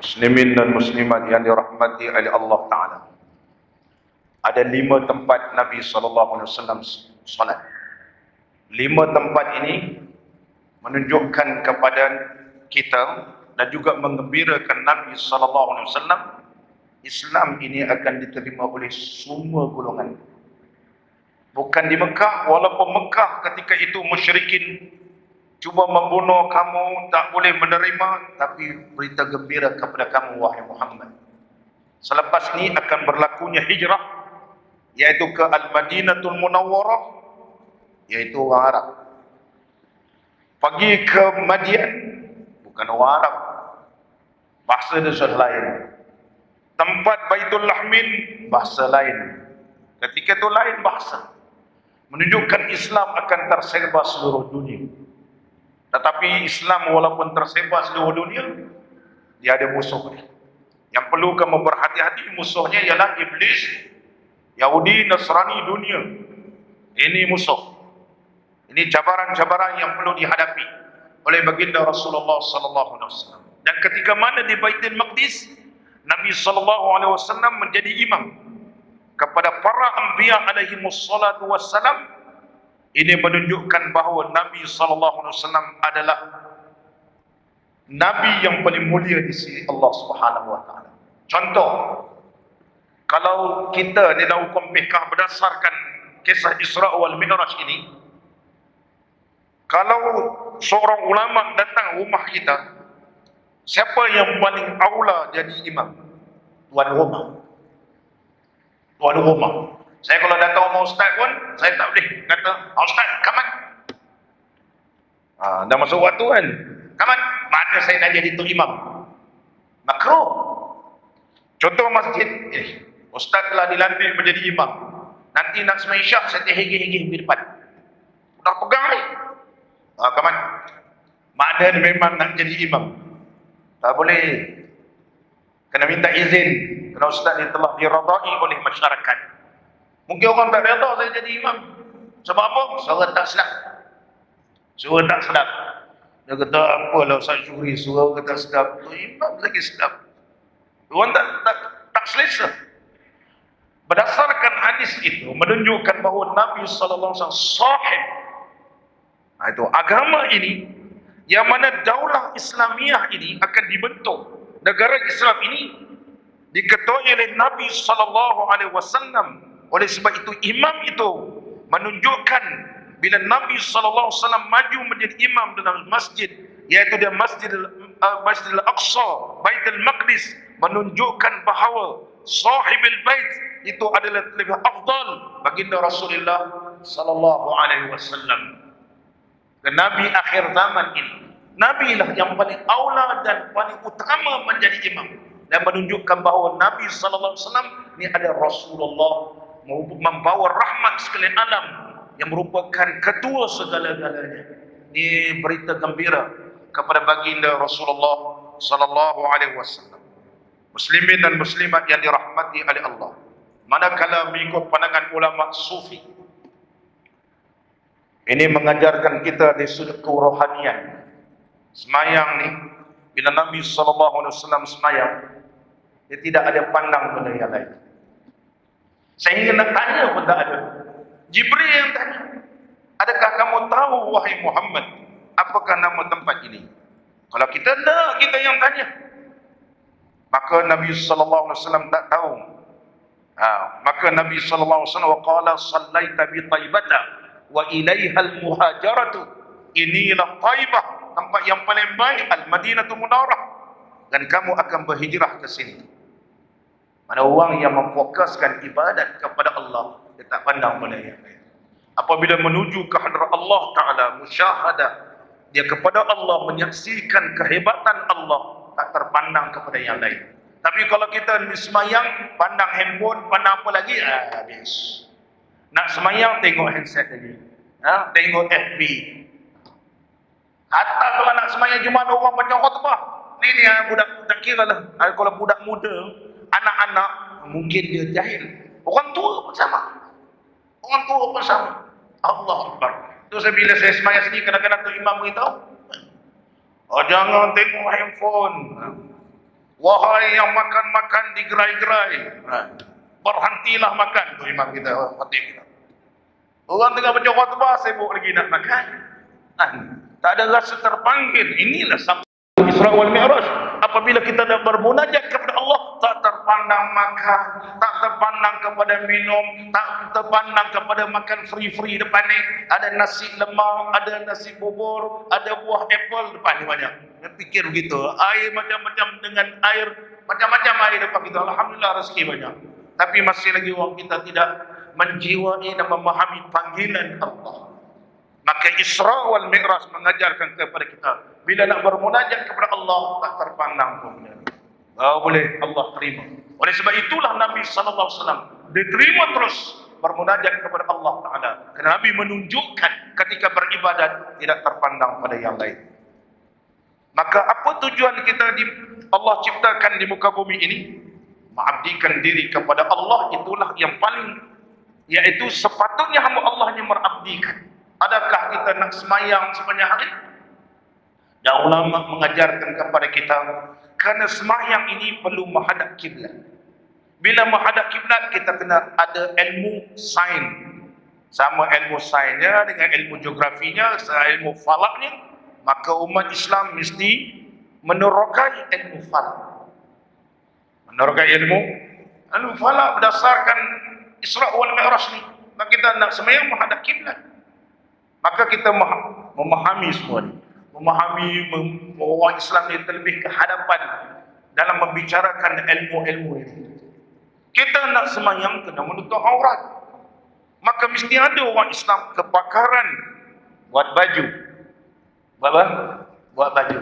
Muslimin dan muslimat yang dirahmati oleh Allah Ta'ala. Ada 5 tempat Nabi SAW salat. 5 tempat ini menunjukkan kepada kita dan juga menggembirakan Nabi SAW, Islam ini akan diterima oleh semua golongan. Bukan di Mekah, walaupun Mekah ketika itu musyrikin cuba membunuh kamu, tak boleh menerima, tapi berita gembira kepada kamu wahai Muhammad. Selepas ni akan berlakunya hijrah, iaitu ke Al-Madinatul Munawwarah, iaitu orang Arab. Pergi ke Madian, bukan orang Arab, bahasa dia sudah lain. Tempat Baitul Lahmin, bahasa lain. Ketika itu lain bahasa. Menunjukkan Islam akan tersebar seluruh dunia. Tetapi Islam walaupun tersebar seluruh dunia, dia ada musuh. Yang perlu kamu berhati-hati, musuhnya ialah Iblis, Yahudi, Nasrani, dunia. Ini musuh. Ini cabaran-cabaran yang perlu dihadapi oleh baginda Rasulullah SAW. Dan ketika mana di Baitul Maqdis, Nabi SAW menjadi imam kepada para anbiya alaihimussalatu wassalam. Ini menunjukkan bahawa Nabi SAW adalah Nabi yang paling mulia di sisi Allah Subhanahu Wa Taala. Contoh, kalau kita di dalam hukum fiqh berdasarkan kisah Isra wal Mi'raj ini, kalau seorang ulama datang rumah kita, siapa yang paling aula jadi imam? Tuan rumah. Tuan rumah. Saya kalau datang rumah ustaz pun, saya tak boleh kata, ustaz, kamat. Dah masuk waktu kan? Kamat, mana saya nak jadi tu imam? Makruh. Contoh masjid, ustaz telah dilantik menjadi imam. Nanti nak sembahyang isyak, saya terhegi-hegi di depan. Dah pegang ni. Kamat, mana memang nak jadi imam? Tak boleh. Kena minta izin. Kerana ustaz ni telah diradai oleh masyarakat. Mungkin orang tak reda saya jadi imam. Sebab apa? Suara tak sedap. Suara tak sedap. Dia kata, apalah Ustaz Syukri, suara kata sedap. Tu imam lagi sedap. Orang tak selesa. Berdasarkan hadis itu, menunjukkan bahawa Nabi SAW sahib. Itu agama ini, yang mana daulah Islamiah ini akan dibentuk. Negara Islam ini diketuai oleh Nabi SAW. Oleh sebab itu imam itu menunjukkan bila Nabi SAW maju menjadi imam dalam masjid, iaitu dia Masjid Al-Aqsa, Baitul Maqdis, menunjukkan bahawa sahibul bait itu adalah lebih afdal baginda Rasulullah SAW. Dan Nabi akhir zaman ini, Nabi lah yang paling aula dan paling utama menjadi imam, dan menunjukkan bahawa Nabi SAW ini adalah Rasulullah, membawa rahmat sekalian alam, yang merupakan ketua segala-galanya. Ini berita gembira kepada baginda Rasulullah SAW. Muslimin dan muslimat yang dirahmati oleh Allah, manakala mengikut pandangan ulama sufi, ini mengajarkan kita dari sudut kerohanian. Semayang ni, bila Nabi SAW semayang, dia tidak ada pandang benda yang lain. Sehingga nak tanya pun tak ada. Jibril yang tanya, adakah kamu tahu wahai Muhammad, apakah nama tempat ini? Kalau kita tak, kita yang tanya. Maka Nabi SAW tak tahu. Maka Nabi SAW qala sallaita bi Taibata wa ilaihal muhajaratu. Inilah Taibah, tempat yang paling baik, Al-Madinatul Munawwarah, dan kamu akan berhijrah ke sini. Mana orang yang memfokuskan ibadat kepada Allah, dia tak pandang benda yang lain. Apabila menuju ke hadrat Allah Ta'ala, musyahadah, dia kepada Allah, menyaksikan kehebatan Allah, tak terpandang kepada yang lain. Tapi kalau kita semayang, pandang handphone, pandang apa lagi, habis. Nak semayang, tengok handset lagi. Tengok FB. Hatta kalau nak semayang cuma ada orang baca khutbah. Ni budak, tak kira lah. Kalau budak muda, anak-anak, mungkin dia jahil. Orang tua pun sama. Orang tua pun sama. Allah Akbar. Terus bila saya semayang sini, kadang-kadang tu imam beritahu, jangan tengok handphone. Wahai yang makan-makan di gerai-gerai, berhentilah makan. Tu imam kita, khatib kita. Orang tengah baca khutbah, sibuk lagi nak makan. Tak ada rasa terpanggil. Inilah sampai Isra wal Mi'raj. Apabila kita nak bermunajat kepada Allah, tak terpandang makan, tak terpandang kepada minum, tak terpandang kepada makan free-free depan ni. Ada nasi lemak, ada nasi bubur, ada buah apple depan ni banyak. Dia fikir begitu. Air macam-macam dengan air, macam-macam air depan kita. Alhamdulillah rezeki banyak. Tapi masih lagi orang kita tidak menjiwai dan memahami panggilan Allah. Maka Isra wal Mi'raj mengajarkan kepada kita, bila nak bermunajat kepada Allah, tak terpandang pun. Boleh Allah terima. Oleh sebab itulah Nabi SAW diterima terus bermunajat kepada Allah Ta'ala. Kerana Nabi menunjukkan ketika beribadat tidak terpandang pada yang lain. Maka apa tujuan kita Allah ciptakan di muka bumi ini? Mengabdikan diri kepada Allah, itulah yang paling, iaitu sepatutnya hamba Allah yang merabdikan. Adakah kita nak semayang sepanjang hari? Dan ulama mengajarkan kepada kita, kerana semayang ini perlu menghadap kiblat. Bila menghadap kiblat, kita kena ada ilmu sains. Sama ilmu sainsnya dengan ilmu geografinya, ilmu falaknya. Maka umat Islam mesti menerokai ilmu falak. Menerokai ilmu falak berdasarkan Isra wal Mi'raj ni. Maka kita nak semayang menghadap kiblat. Maka kita memahami semua ni. Memahami orang Islam ni terlebih ke hadapan dalam membicarakan ilmu-ilmu ini. Kita nak semayang kena menutup aurat. Maka mesti ada orang Islam kepakaran buat baju. Buat apa? Buat baju.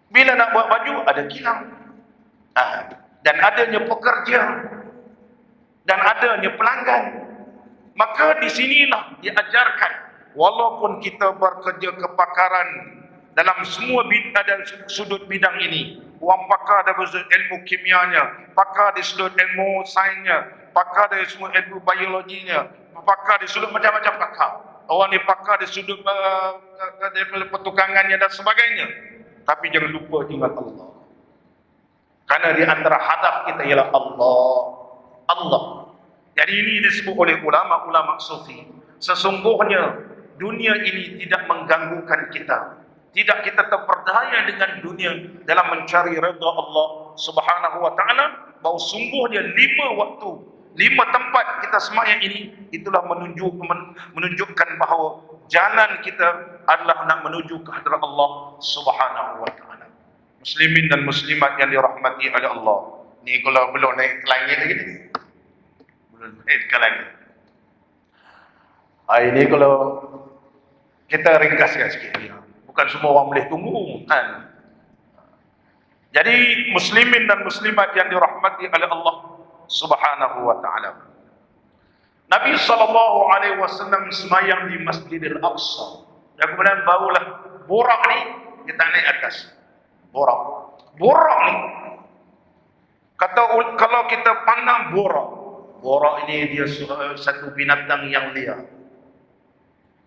Bila nak buat baju, ada kilang. Dan adanya pekerja. Dan adanya pelanggan. Maka di sinilah diajarkan, walaupun kita bekerja kepakaran dalam semua dan sudut bidang ini, orang pakar dari sudut ilmu kimianya, pakar di sudut ilmu sainsnya, pakar dari sudut ilmu biologinya, pakar di sudut macam-macam pakar. Orang ni pakar di sudut pertukangannya dan sebagainya. Tapi jangan lupa ingat Allah. Karena di antara hadaf kita ialah Allah. Jadi ini disebut oleh ulama-ulama sufi. Sesungguhnya dunia ini tidak mengganggukan kita. Tidak kita terperdaya dengan dunia dalam mencari redha Allah Subhanahu wa taala. Bahawa sungguhnya 5 waktu, 5 tempat kita semayang ini, itulah menunjukkan bahawa jalan kita adalah nak menuju ke hadirat Allah Subhanahu wa taala. Muslimin dan muslimat yang dirahmati oleh Allah. Ni kalau belum naik ke langit lagi ni. Belum naik ke langit. Ini kalau kita ringkaskan sikit. Bukan semua orang boleh tunggu kan. Jadi muslimin dan muslimat yang dirahmati oleh Allah Subhanahu wa taala. Nabi SAW semayang di Masjidil Aqsa. Dan kemudian barulah borak ni kita naik atas. Borak ni kalau kita pandang borak ini dia satu binatang yang liar.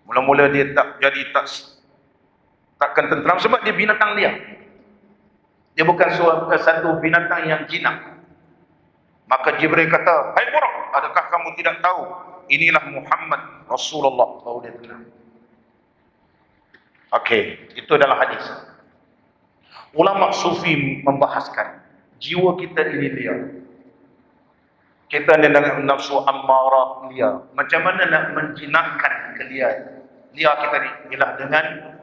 Mula-mula dia takkan tenteram sebab dia binatang liar. Dia bukan satu binatang yang jinak. Maka Jibril kata, "Hai borak, adakah kamu tidak tahu inilah Muhammad Rasulullah?" Baru dia kenal. Okey, itu adalah hadis. Ulama sufi membahaskan jiwa kita ini liar. Kita ni dengan nafsu ammarah liar. Macam mana nak menjinakkan keliar kita ni? Ialah dengan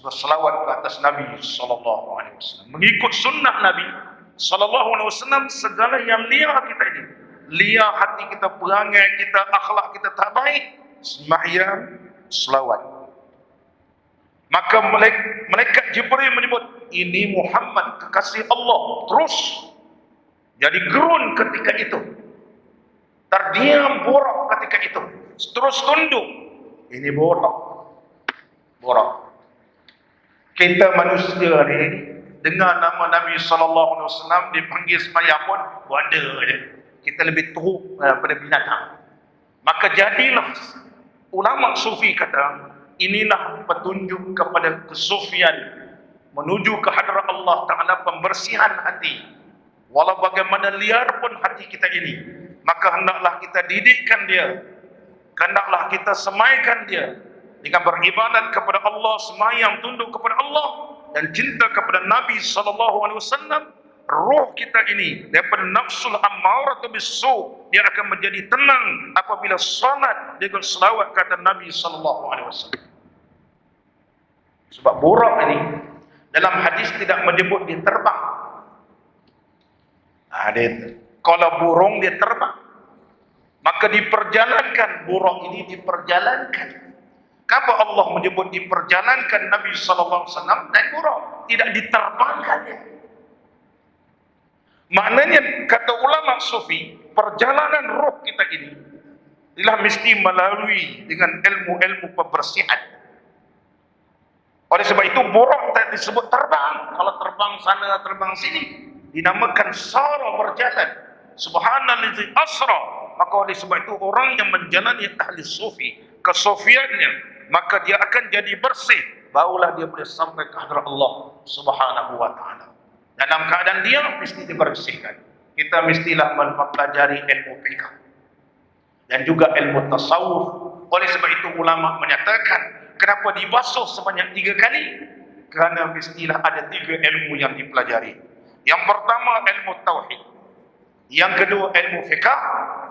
berselawat ke atas Nabi SAW. Mengikut sunnah Nabi SAW, segala yang liar kita ini, liar hati kita, perangai kita, akhlak kita tak baik, sembahyang, selawat. Maka malaikat Jibril menyebut, ini Muhammad kekasih Allah. Terus jadi gerun ketika itu, terdiam borak ketika itu, terus tunduk. Ini borak. Kita manusia ni dengar nama Nabi SAW dipanggil sembahyang pun ada je. Kita lebih teruk daripada binatang. Maka jadilah ulama sufi kata, inilah petunjuk kepada kesufian menuju ke hadrat Allah Ta'ala, pembersihan hati. Walau bagaimana liar pun hati kita ini, maka hendaklah kita didikkan dia, hendaklah kita semaikan dia dengan beribadat kepada Allah, semayang tunduk kepada Allah dan cinta kepada Nabi SAW. Roh kita ini daripada nafsul ammaratu bisu, dia akan menjadi tenang apabila salat dengan selawat kata Nabi SAW. Sebab burak ini dalam hadis tidak menyebut dia terbang. Kalau burung dia terbang, maka diperjalankan. Burak ini diperjalankan. Kenapa Allah menyebut diperjalankan Nabi SAW naik burak, tidak diterbangkan dia? Maknanya kata ulama sufi, perjalanan roh kita ini ialah mesti melalui dengan ilmu-ilmu pembersihan. Oleh sebab itu burak tak disebut terbang. Kalau terbang sana terbang sini dinamakan sara, berjalan. Subhanallazi asra. Maka oleh sebab itu orang yang menjalani ahli sufi, kesufiannya, maka dia akan jadi bersih, barulah dia boleh sampai ke hadrat Allah Subhanahu wa taala. Dalam keadaan dia mesti dibersihkan. Kita mestilah mempelajari ilmu fiqh dan juga ilmu tasawuf. Oleh sebab itu ulama menyatakan, kenapa dibasuh sebanyak 3 kali? Kerana mestilah ada 3 ilmu yang dipelajari. Yang pertama ilmu tauhid, yang kedua ilmu fiqh,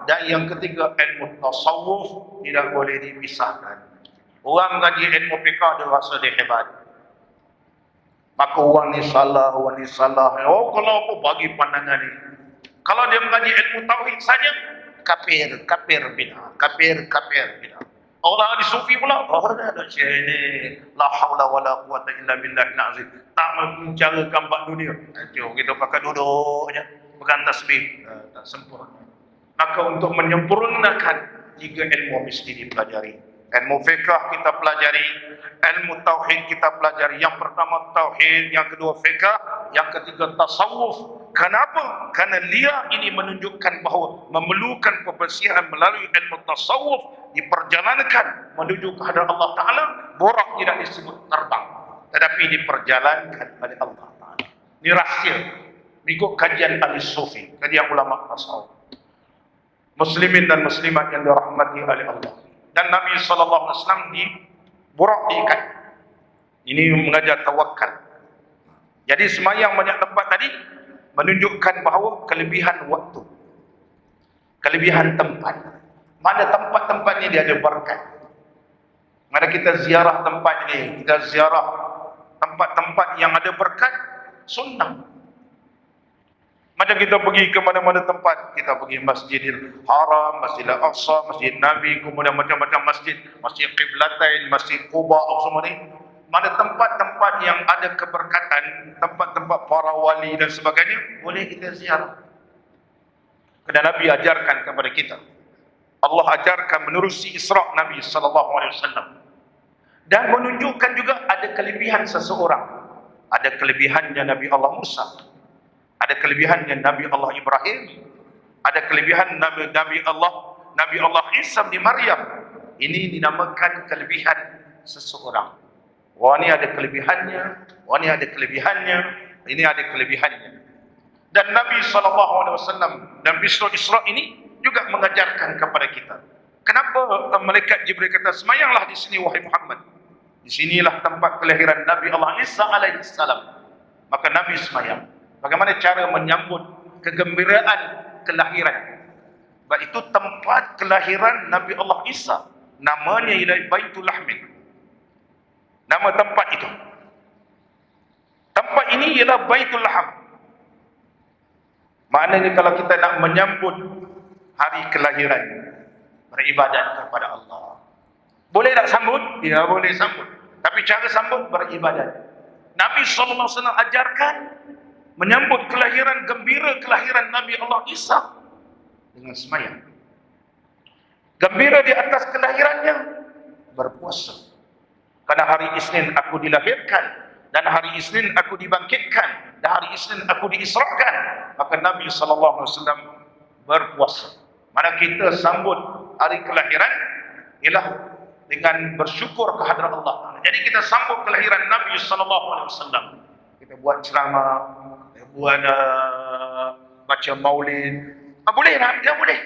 dan yang ketiga ilmu tasawuf. Tidak boleh dipisahkan. Orang ngaji ilmu fiqh dia rasa dia hebat, maka orang ni salah, orang ni salah. Oh, kalau apa bagi pandangan ni? Kalau dia mengaji ilmu tauhid saja, kafir, kafir bid'ah, kafir, kafir bid'ah. Orang di sufi pula, oh ada syekh ni, la haula wala quwata illa billahil azim. Tak mencarakan bab dunia. Jom kita pakai duduk je, pegang tasbih, tak sempurna. Maka untuk menyempurnakan 3 ilmu mesti dipelajari. Ilmu fiqh kita pelajari, ilmu tauhid kita pelajari. Yang pertama tauhid, yang kedua fiqh, yang ketiga tasawuf. Kenapa? Karena dia ini menunjukkan bahawa memerlukan pembersihan melalui ilmu tasawuf, diperjalankan menuju ke hadrat Allah Ta'ala. Burak tidak disebut terbang, tetapi diperjalankan oleh Allah Ta'ala. Ini rahsia mengikut kajian ahli sufi, kajian ulama tasawuf. Muslimin dan muslimat yang dirahmati oleh Allah. Dan Nabi SAW di burak diikat. Ini mengajar tawakal. Jadi semayang banyak tempat tadi menunjukkan bahawa kelebihan waktu, kelebihan tempat. Mana tempat-tempat ni dia ada berkat. Mana kita ziarah tempat ni, kita ziarah tempat-tempat yang ada berkat, sunnah. Macam kita pergi ke mana-mana tempat, kita pergi Masjidil Haram, Masjidil Aqsa, Masjid Nabi, kemudian macam-macam masjid, Masjid Qiblatain, Masjid Quba, semua ni. Mana tempat-tempat yang ada keberkatan, tempat-tempat para wali dan sebagainya, boleh kita ziarah. Kerana Nabi ajarkan kepada kita. Allah ajarkan menerusi Isra' Nabi SAW. Dan menunjukkan juga ada kelebihan seseorang. Ada kelebihannya Nabi Allah Musa. Ada kelebihannya Nabi Allah Ibrahim. Ada kelebihan Nabi Allah Isa di Maryam. Ini dinamakan kelebihan seseorang. Wah, ini ada kelebihannya, wah, ini ada kelebihannya, ini ada kelebihannya. Dan Nabi SAW dan Isra' ini juga mengajarkan kepada kita. Kenapa malaikat Jibril kata, semayanglah di sini wahai Muhammad. Di sinilah tempat kelahiran Nabi Allah Isa alaihissalam. Maka Nabi semayang. Bagaimana cara menyambut kegembiraan kelahiran? Sebab itu tempat kelahiran Nabi Allah Isa, namanya ialah Baitul Lahmin. Nama tempat itu. Tempat ini ialah Baitul Laham. Maknanya kalau kita nak menyambut hari kelahiran, beribadat kepada Allah. Boleh tak sambut? Ya, boleh sambut. Tapi cara sambut beribadat. Nabi SAW ajarkan menyambut kelahiran, gembira kelahiran Nabi Allah Isa dengan semayang. Gembira di atas kelahirannya, berpuasa. Karena hari Isnin aku dilahirkan, dan hari Isnin aku dibangkitkan, dan hari Isnin aku diisrakan. Maka Nabi SAW berpuasa. Mana kita sambut hari kelahiran ialah dengan bersyukur kehadrat Allah. Jadi kita sambut kelahiran Nabi SAW buat ceramah, buat baca maulid. Boleh tak? Dia boleh.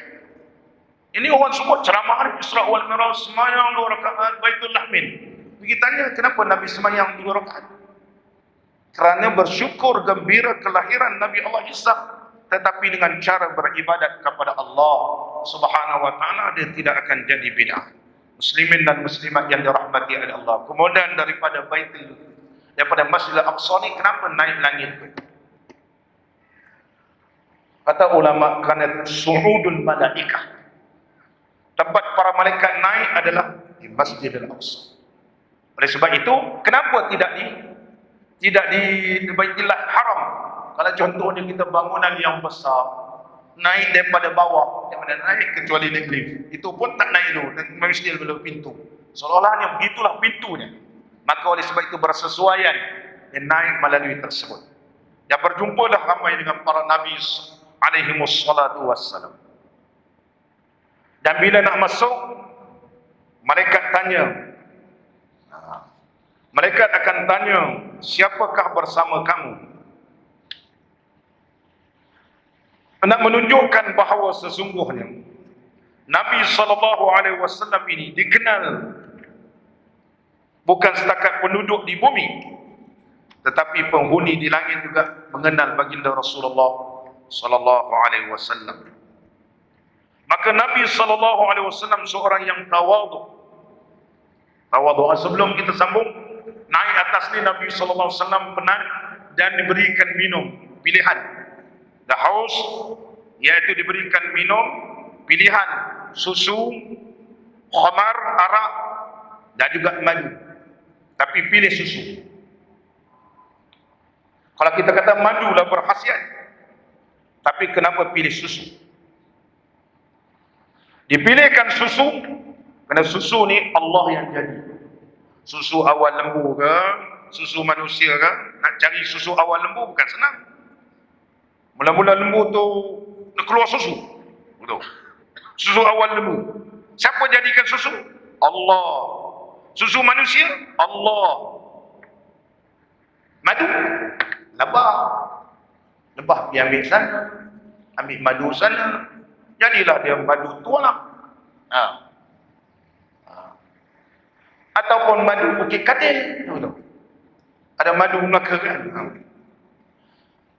Ini orang sebut ceramah Isra wal Mi'raj, semayang 2 rakaat Baitul Lahmin. Pergi tanya kenapa Nabi semayang 2 rakaat? Kerana bersyukur gembira kelahiran Nabi Allah Isa, tetapi dengan cara beribadat kepada Allah Subhanahu wa taala, dia tidak akan jadi bid'ah. Muslimin dan muslimat yang dirahmati oleh Allah. Kemudian daripada Masjidil Aqsa ni kenapa naik langit? Kata ulama, kerana su'udul malaikah. Tempat para malaikat naik adalah di Masjidil Aqsa. Oleh sebab itu, kenapa tidak di Baitul Haram? Kalau contohnya kita bangunan yang besar, naik daripada bawah, jangan naik kecuali naik lift. Itu pun tak naik dulu, mesti melalui pintu. Seolah-olahnya begitulah pintunya. Maka oleh sebab itu bersesuaian yang naik melalui tersebut. Dan berjumpalah ramai dengan para nabi alaihi wassalatu wassalam. Dan bila nak masuk, malaikat akan tanya, siapakah bersama kamu? Nak menunjukkan bahawa sesungguhnya Nabi SAW ini dikenal bukan setakat penduduk di bumi, tetapi penghuni di langit juga mengenal baginda Rasulullah SAW. Maka Nabi SAW seorang yang tawadhu. Sebelum kita sambung, naik atas ni Nabi SAW pernah dan diberikan minum pilihan. The house, iaitu diberikan minum pilihan susu, khamar, arak dan juga madu. Tapi pilih susu. Kalau kita kata madu lah berkhasiat, tapi kenapa pilih susu? Dipilihkan susu kerana susu ni Allah yang jadi. Susu awal lembu ke, susu manusia ke? Nak cari susu awal lembu bukan senang. Mula-mula lembu tu nak keluar susu. Betul. Susu awal lembu. Siapa jadikan susu? Allah. Susu manusia? Allah. Madu? Lebah. Lebah pergi ambil sana, ambil madu sana. Jadilah dia madu tualang. Ataupun madu Bukit Katil. Ada madu Melaka kan?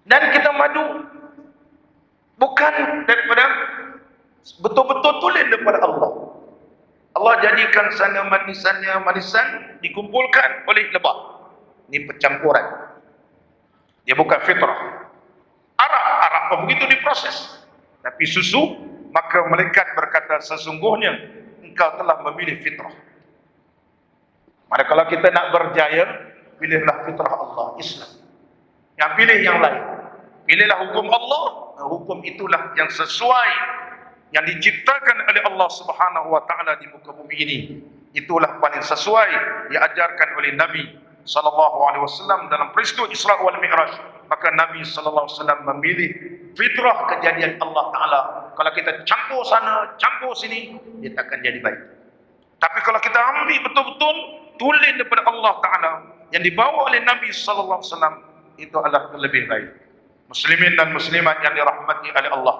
Dan kita madu bukan daripada, betul-betul tulen daripada Allah. Allah jadikan sana manisan dikumpulkan oleh lebah. Ini pencampuran. Dia bukan fitrah. Arak pun begitu diproses. Tapi susu, maka malaikat berkata, sesungguhnya engkau telah memilih fitrah. Maka kalau kita nak berjaya, pilihlah fitrah Allah, Islam. Yang pilih yang lain, pilihlah hukum Allah. Hukum itulah yang sesuai, yang diciptakan oleh Allah Subhanahu wa taala di muka bumi ini. Itulah paling sesuai diajarkan oleh Nabi SAW dalam peristiwa Isra wal Mi'raj. Maka Nabi SAW memilih fitrah kejadian Allah Ta'ala. Kalau kita campur sana, campur sini, dia takkan jadi baik. Tapi kalau kita ambil betul-betul tulen daripada Allah Ta'ala yang dibawa oleh Nabi SAW, itu adalah lebih baik. Muslimin dan muslimat yang dirahmati oleh Allah.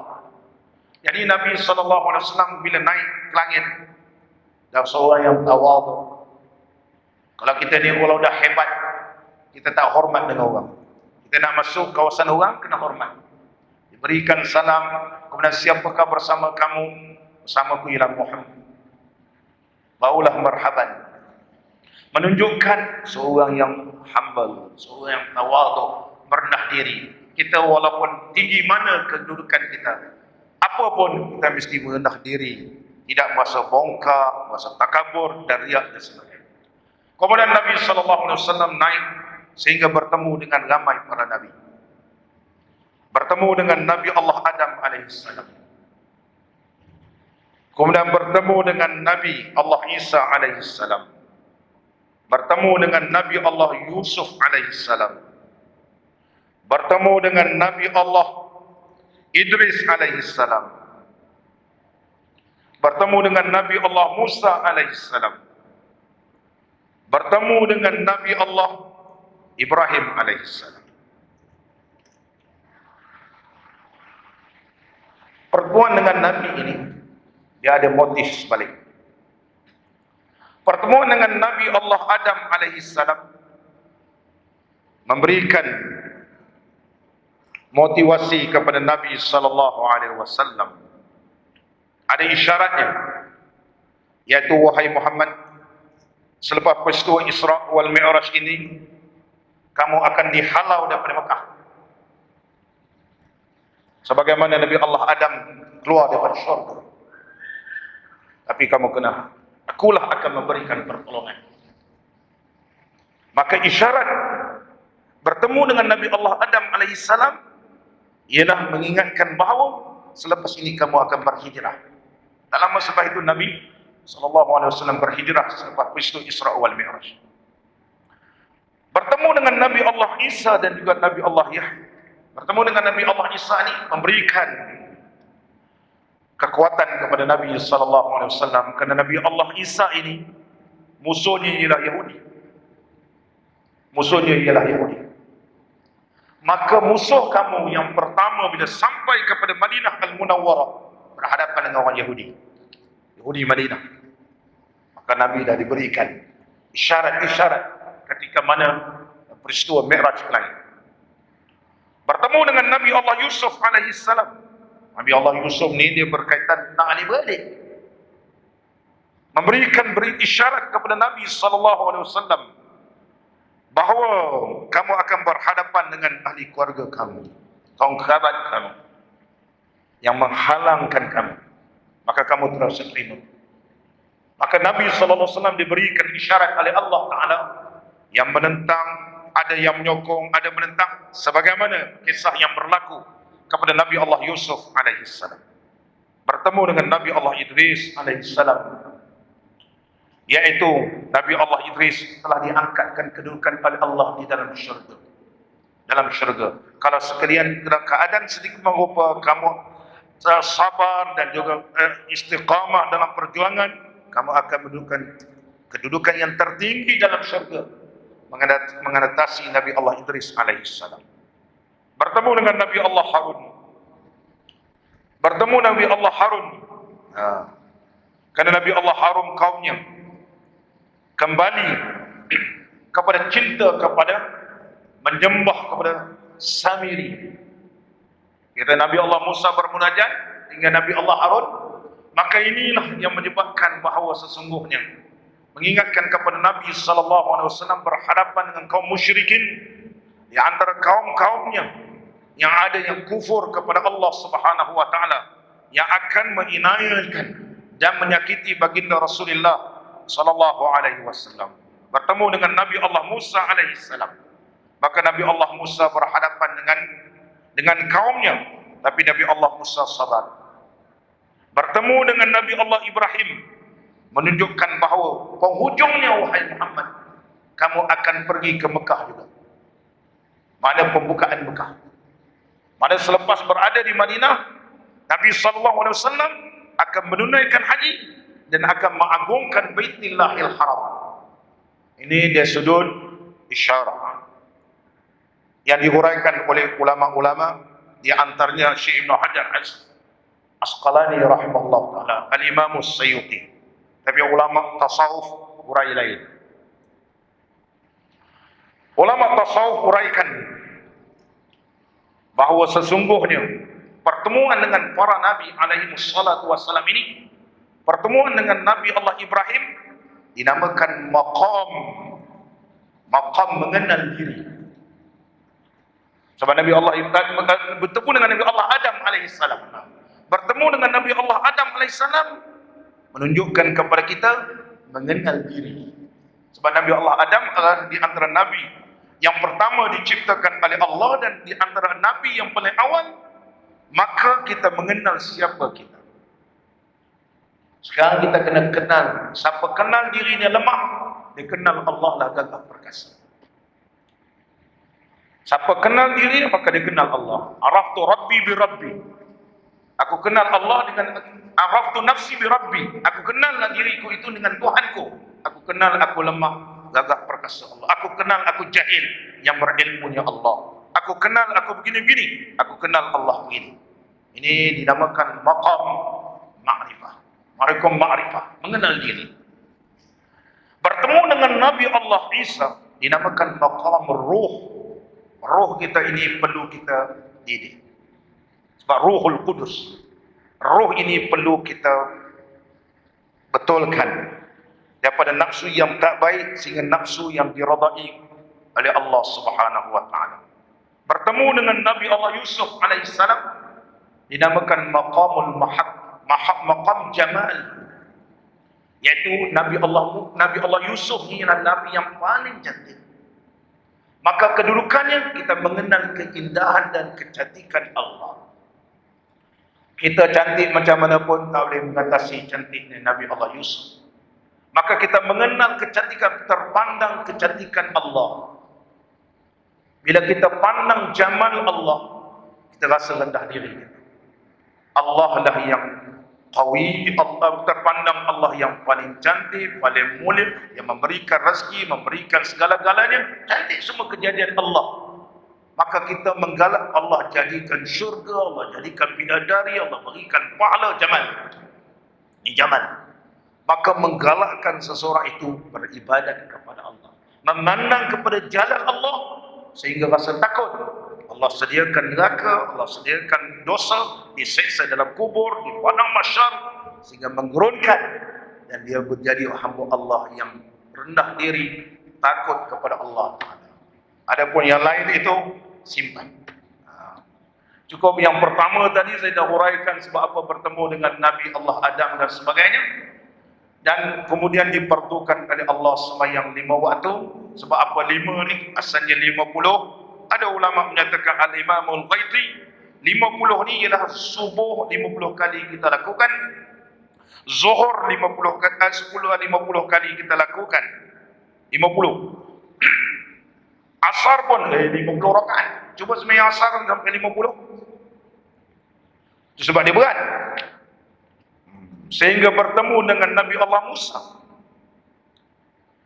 Jadi Nabi SAW bila naik ke langit, dan seorang yang tawadhu. Kalau kita ni kalau dah hebat, kita tak hormat dengan orang. Kita nak masuk kawasan orang, kena hormat. Diberikan salam, kemudian siapakah bersama kamu? Bersamaku ialah Muhammad. Baulah marhaban. Menunjukkan seorang yang humble, seorang yang tawadhu, merendah diri. Kita walaupun tinggi mana kedudukan kita, apapun kita mesti merendah diri. Tidak merasa bongkar, merasa takabur dan riak dan sebagainya. Kemudian Nabi SAW naik sehingga bertemu dengan ramai para Nabi. Bertemu dengan Nabi Allah Adam AS. Kemudian bertemu dengan Nabi Allah Isa AS. Bertemu dengan Nabi Allah Yusuf AS. Bertemu dengan Nabi Allah Idris AS. Bertemu dengan Nabi Allah Musa AS. Bertemu dengan Nabi Allah Ibrahim AS. pertemuan dengan Nabi ini, dia ada motif sebalik. Pertemuan dengan Nabi Allah Adam alaihissalam memberikan motivasi kepada Nabi sallallahu alaihi wasallam. Ada isyaratnya, yaitu wahai Muhammad, selepas peristiwa Isra wal Mi'raj ini, kamu akan dihalau daripada Mekah. Sebagaimana Nabi Allah Adam keluar daripada syurga. Tapi kamu kena, akulah akan memberikan pertolongan. Maka isyarat bertemu dengan Nabi Allah Adam alaihissalam ialah mengingatkan bahawa selepas ini kamu akan berhijrah. Tak lama selepas itu Nabi SAW berhijrah selepas peristiwa Isra wal Mi'raj. Bertemu dengan Nabi Allah Isa dan juga Nabi Allah Yahya. Bertemu dengan Nabi Allah Isa ini memberikan kekuatan kepada Nabi SAW, kerana Nabi Allah Isa ini musuhnya ialah Yahudi. Musuhnya ialah Yahudi. Maka musuh kamu yang pertama bila sampai kepada Madinah Al-Munawwarah berhadapan dengan orang Yahudi. Yahudi Madinah. Maka Nabi dah diberikan isyarat-isyarat ketika mana peristiwa Mi'raj ke langit. Bertemu dengan Nabi Allah Yusuf alaihissalam. Nabi Allah Yusuf ni dia berkaitan tentang adik-beradik. Memberikan isyarat kepada Nabi SAW bahawa kamu akan berhadapan dengan ahli keluarga kamu, kaum kerabat kamu yang menghalangkan kamu, maka kamu terus terima. Maka Nabi SAW diberikan isyarat oleh Allah Ta'ala yang menentang, ada yang menyokong, ada menentang, sebagaimana kisah yang berlaku kepada Nabi Allah Yusuf alaihissalam. Bertemu dengan Nabi Allah Idris alaihissalam, yaitu Nabi Allah Idris telah diangkatkan kedudukan oleh Allah di dalam syurga. Dalam syurga. Kalau sekalian dalam keadaan sedikit merupa kamu sabar dan juga istiqamah dalam perjuangan, kamu akan mendudukan kedudukan yang tertinggi dalam syurga, mengatasi Nabi Allah Idris alaihissalam. Bertemu dengan Nabi Allah Harun. Bertemu Nabi Allah Harun. Kerana Nabi Allah Harun kaumnya kembali kepada cinta kepada menyembah kepada Samiri. Kira Nabi Allah Musa bermunajat dengan Nabi Allah Harun, maka inilah yang menyebabkan bahawa sesungguhnya mengingatkan kepada Nabi SAW berhadapan dengan kaum musyrikin di antara kaum-kaumnya yang ada yang kufur kepada Allah Subhanahu wa taala, yang akan menghinakan dan menyakiti baginda Rasulullah sallallahu alaihi wasallam. Bertemu dengan Nabi Allah Musa alaihi salam. Maka Nabi Allah Musa berhadapan dengan kaumnya, tapi Nabi Allah Musa sabar. Bertemu dengan Nabi Allah Ibrahim, menunjukkan bahawa penghujungnya wahai Muhammad, kamu akan pergi ke Mekah juga. Mana pembukaan Mekah? Mana selepas berada di Madinah, Nabi SAW akan menunaikan haji dan akan mengagungkan Baitillahil Haram. Ini dia sudut isyarat yang dihuraikan oleh ulama-ulama, di antaranya Syekh Ibn Hajar Asqalani rahimahullah ta'ala, Al-Imam As-Sayyuti. Tapi ulama tasawuf hurai lain. Ulama tasawuf huraikan bahawa sesungguhnya pertemuan dengan para nabi alaihi wassalatu wassalam ini, pertemuan dengan Nabi Allah Ibrahim dinamakan maqam mengenal diri. Sebab Nabi Allah Ibrahim bertemu dengan Nabi Allah Adam alaihissalam. Bertemu dengan Nabi Allah Adam alaihissalam menunjukkan kepada kita mengenal diri. Sebab Nabi Allah Adam adalah di antara nabi yang pertama diciptakan oleh Allah dan di antara nabi yang paling awal, maka kita mengenal siapa kita. Sekarang kita kena kenal. Siapa kenal dirinya lemah, dia kenal Allah lah gagah perkasa. Siapa kenal dirinya, maka dia kenal Allah. Araftu Rabbi bi Rabbi. Aku kenal Allah dengan araftu nafsi bi Rabbi. Aku kenal diriku itu dengan Tuhanku. Aku kenal aku lemah, gagah perkasa Allah. Aku kenal aku jahil, yang berilmunya Allah. Aku kenal aku begini-begini. Aku kenal Allah begini. Ini dinamakan maqam ma'rifah. Maqam ma'rifah, mengenal diri. Bertemu dengan Nabi Allah Isa dinamakan maqam ruh. Ruh kita ini perlu kita didik. Sebab Ruhul Qudus. Ruh ini perlu kita betulkan daripada nafsu yang tak baik sehingga nafsu yang diradai oleh Allah Subhanahu wa taala. Bertemu dengan Nabi Allah Yusuf alaihissalam dinamakan maqamul maqam jamal, iaitu Nabi Allah Yusuf ni adalah nabi yang paling cantik. Maka kedudukannya kita mengenal keindahan dan kecantikan Allah. Kita cantik macam mana pun tak boleh mengatasi cantiknya Nabi Allah Yusuf. Maka kita mengenal kecantikan, terpandang kecantikan Allah. Bila kita pandang jamal Allah, kita rasa rendah diri kita. Allah lah yang qawi, Allah terpandang, Allah yang paling cantik, paling mulia, yang memberikan rezeki, memberikan segala-galanya. Cantik semua kejadian Allah. Maka kita menggalak Allah jadikan syurga, Allah jadikan bidadari, Allah berikan pahala jamal. Ini jamal. Maka menggalakkan seseorang itu beribadat kepada Allah, memandang kepada jalan Allah sehingga rasa takut. Allah sediakan neraka, Allah sediakan dosa, diseksa dalam kubur, di padang mahsyar, sehingga menggerunkan dan dia menjadi hamba Allah yang rendah diri, takut kepada Allah. Adapun yang lain itu simpan. Cukup yang pertama tadi saya dah huraikan sebab apa bertemu dengan Nabi Allah Adam dan sebagainya. Dan kemudian dipertukan oleh Allah sembahyang 5 waktu. Sebab apa 5 ni? Asalnya 50. Ada ulama menyatakan Al-Imamul Ghaiti 50 ni ialah subuh 50 kali kita lakukan, Zuhur 50 kali kita lakukan. 50. Asar pun 50 rakaat. Cuba sembahyang asar sampai 50. Itu sebab dia berat. Sehingga bertemu dengan Nabi Allah Musa.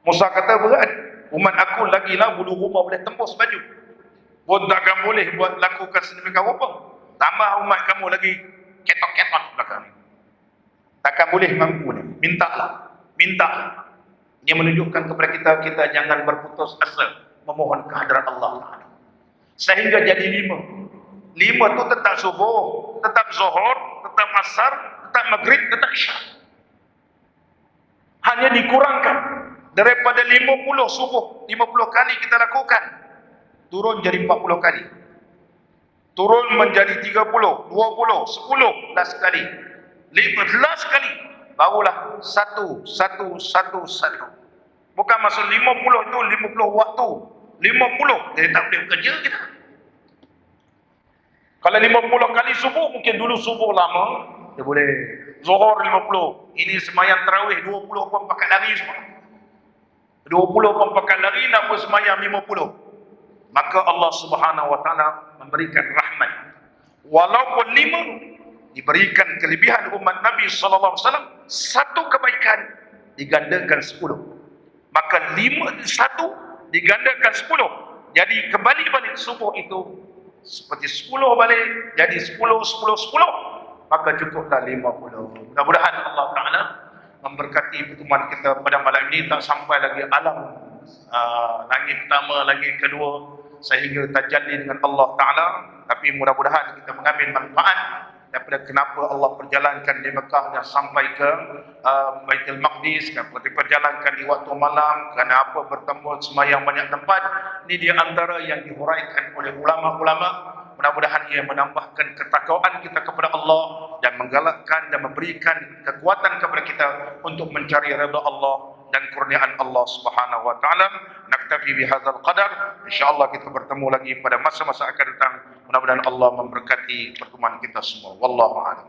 Musa kata berat. Umat aku lagilah bulu rumah boleh tembus baju. Pun takkan boleh buat lakukan sedemikian rupa. Tambah umat kamu lagi ketok-ketok belakang ni. Takkan boleh mampu ni. Mintalah. Dia menunjukkan kepada kita jangan berputus asa memohon kehadrat Allah. Sehingga jadi 5. 5 tu tetap subuh, tetap zuhur, tetap asar, tetap maghrib, tetap isya. Hanya dikurangkan daripada 50 subuh, 50 kali kita lakukan, turun jadi 40 kali. Turun menjadi 30, 20, 10 last kali. 15 kali barulah satu. Bukan maksud 50 itu 50 waktu. 50 dia tak boleh kerja kita. Kalau 50 kali subuh, mungkin dulu subuh lama, dia boleh zuhur 50. Ini semayang tarawih 20 pun pakat lari semua. 20 pun pakat lari, nak pun semayang 50. Maka Allah Subhanahu wa taala memberikan rahmat. Walaupun 5 diberikan kelebihan umat Nabi sallallahu alaihi wasallam, satu kebaikan digandakan 10. Maka 1 digandakan 10. Jadi kembali balik subuh itu seperti 10 balik jadi 10. Maka cukuplah 50. Mudah-mudahan Allah Ta'ala memberkati pertemuan kita pada malam ini, tak sampai lagi alam langit pertama, langit kedua, sehingga tajalli dengan Allah Ta'ala. Tapi mudah-mudahan kita mengambil manfaat daripada kenapa Allah perjalankan di Mekah dan sampai ke Baitul Maqdis, kenapa diperjalankan di waktu malam, kerana apa bertemu semayang banyak tempat. Ini di antara yang dihuraikan oleh ulama-ulama. Mudah-mudahan ia menambahkan ketakwaan kita kepada Allah dan menggalakkan dan memberikan kekuatan kepada kita untuk mencari redha Allah dan kurniaan Allah Subhanahu wa taala. Naktafi bihadzal qadar. Insyaallah kita bertemu lagi pada masa-masa akan datang. Mudah-mudahan Allah memberkati pertemuan kita semua. Wallahu a'lam.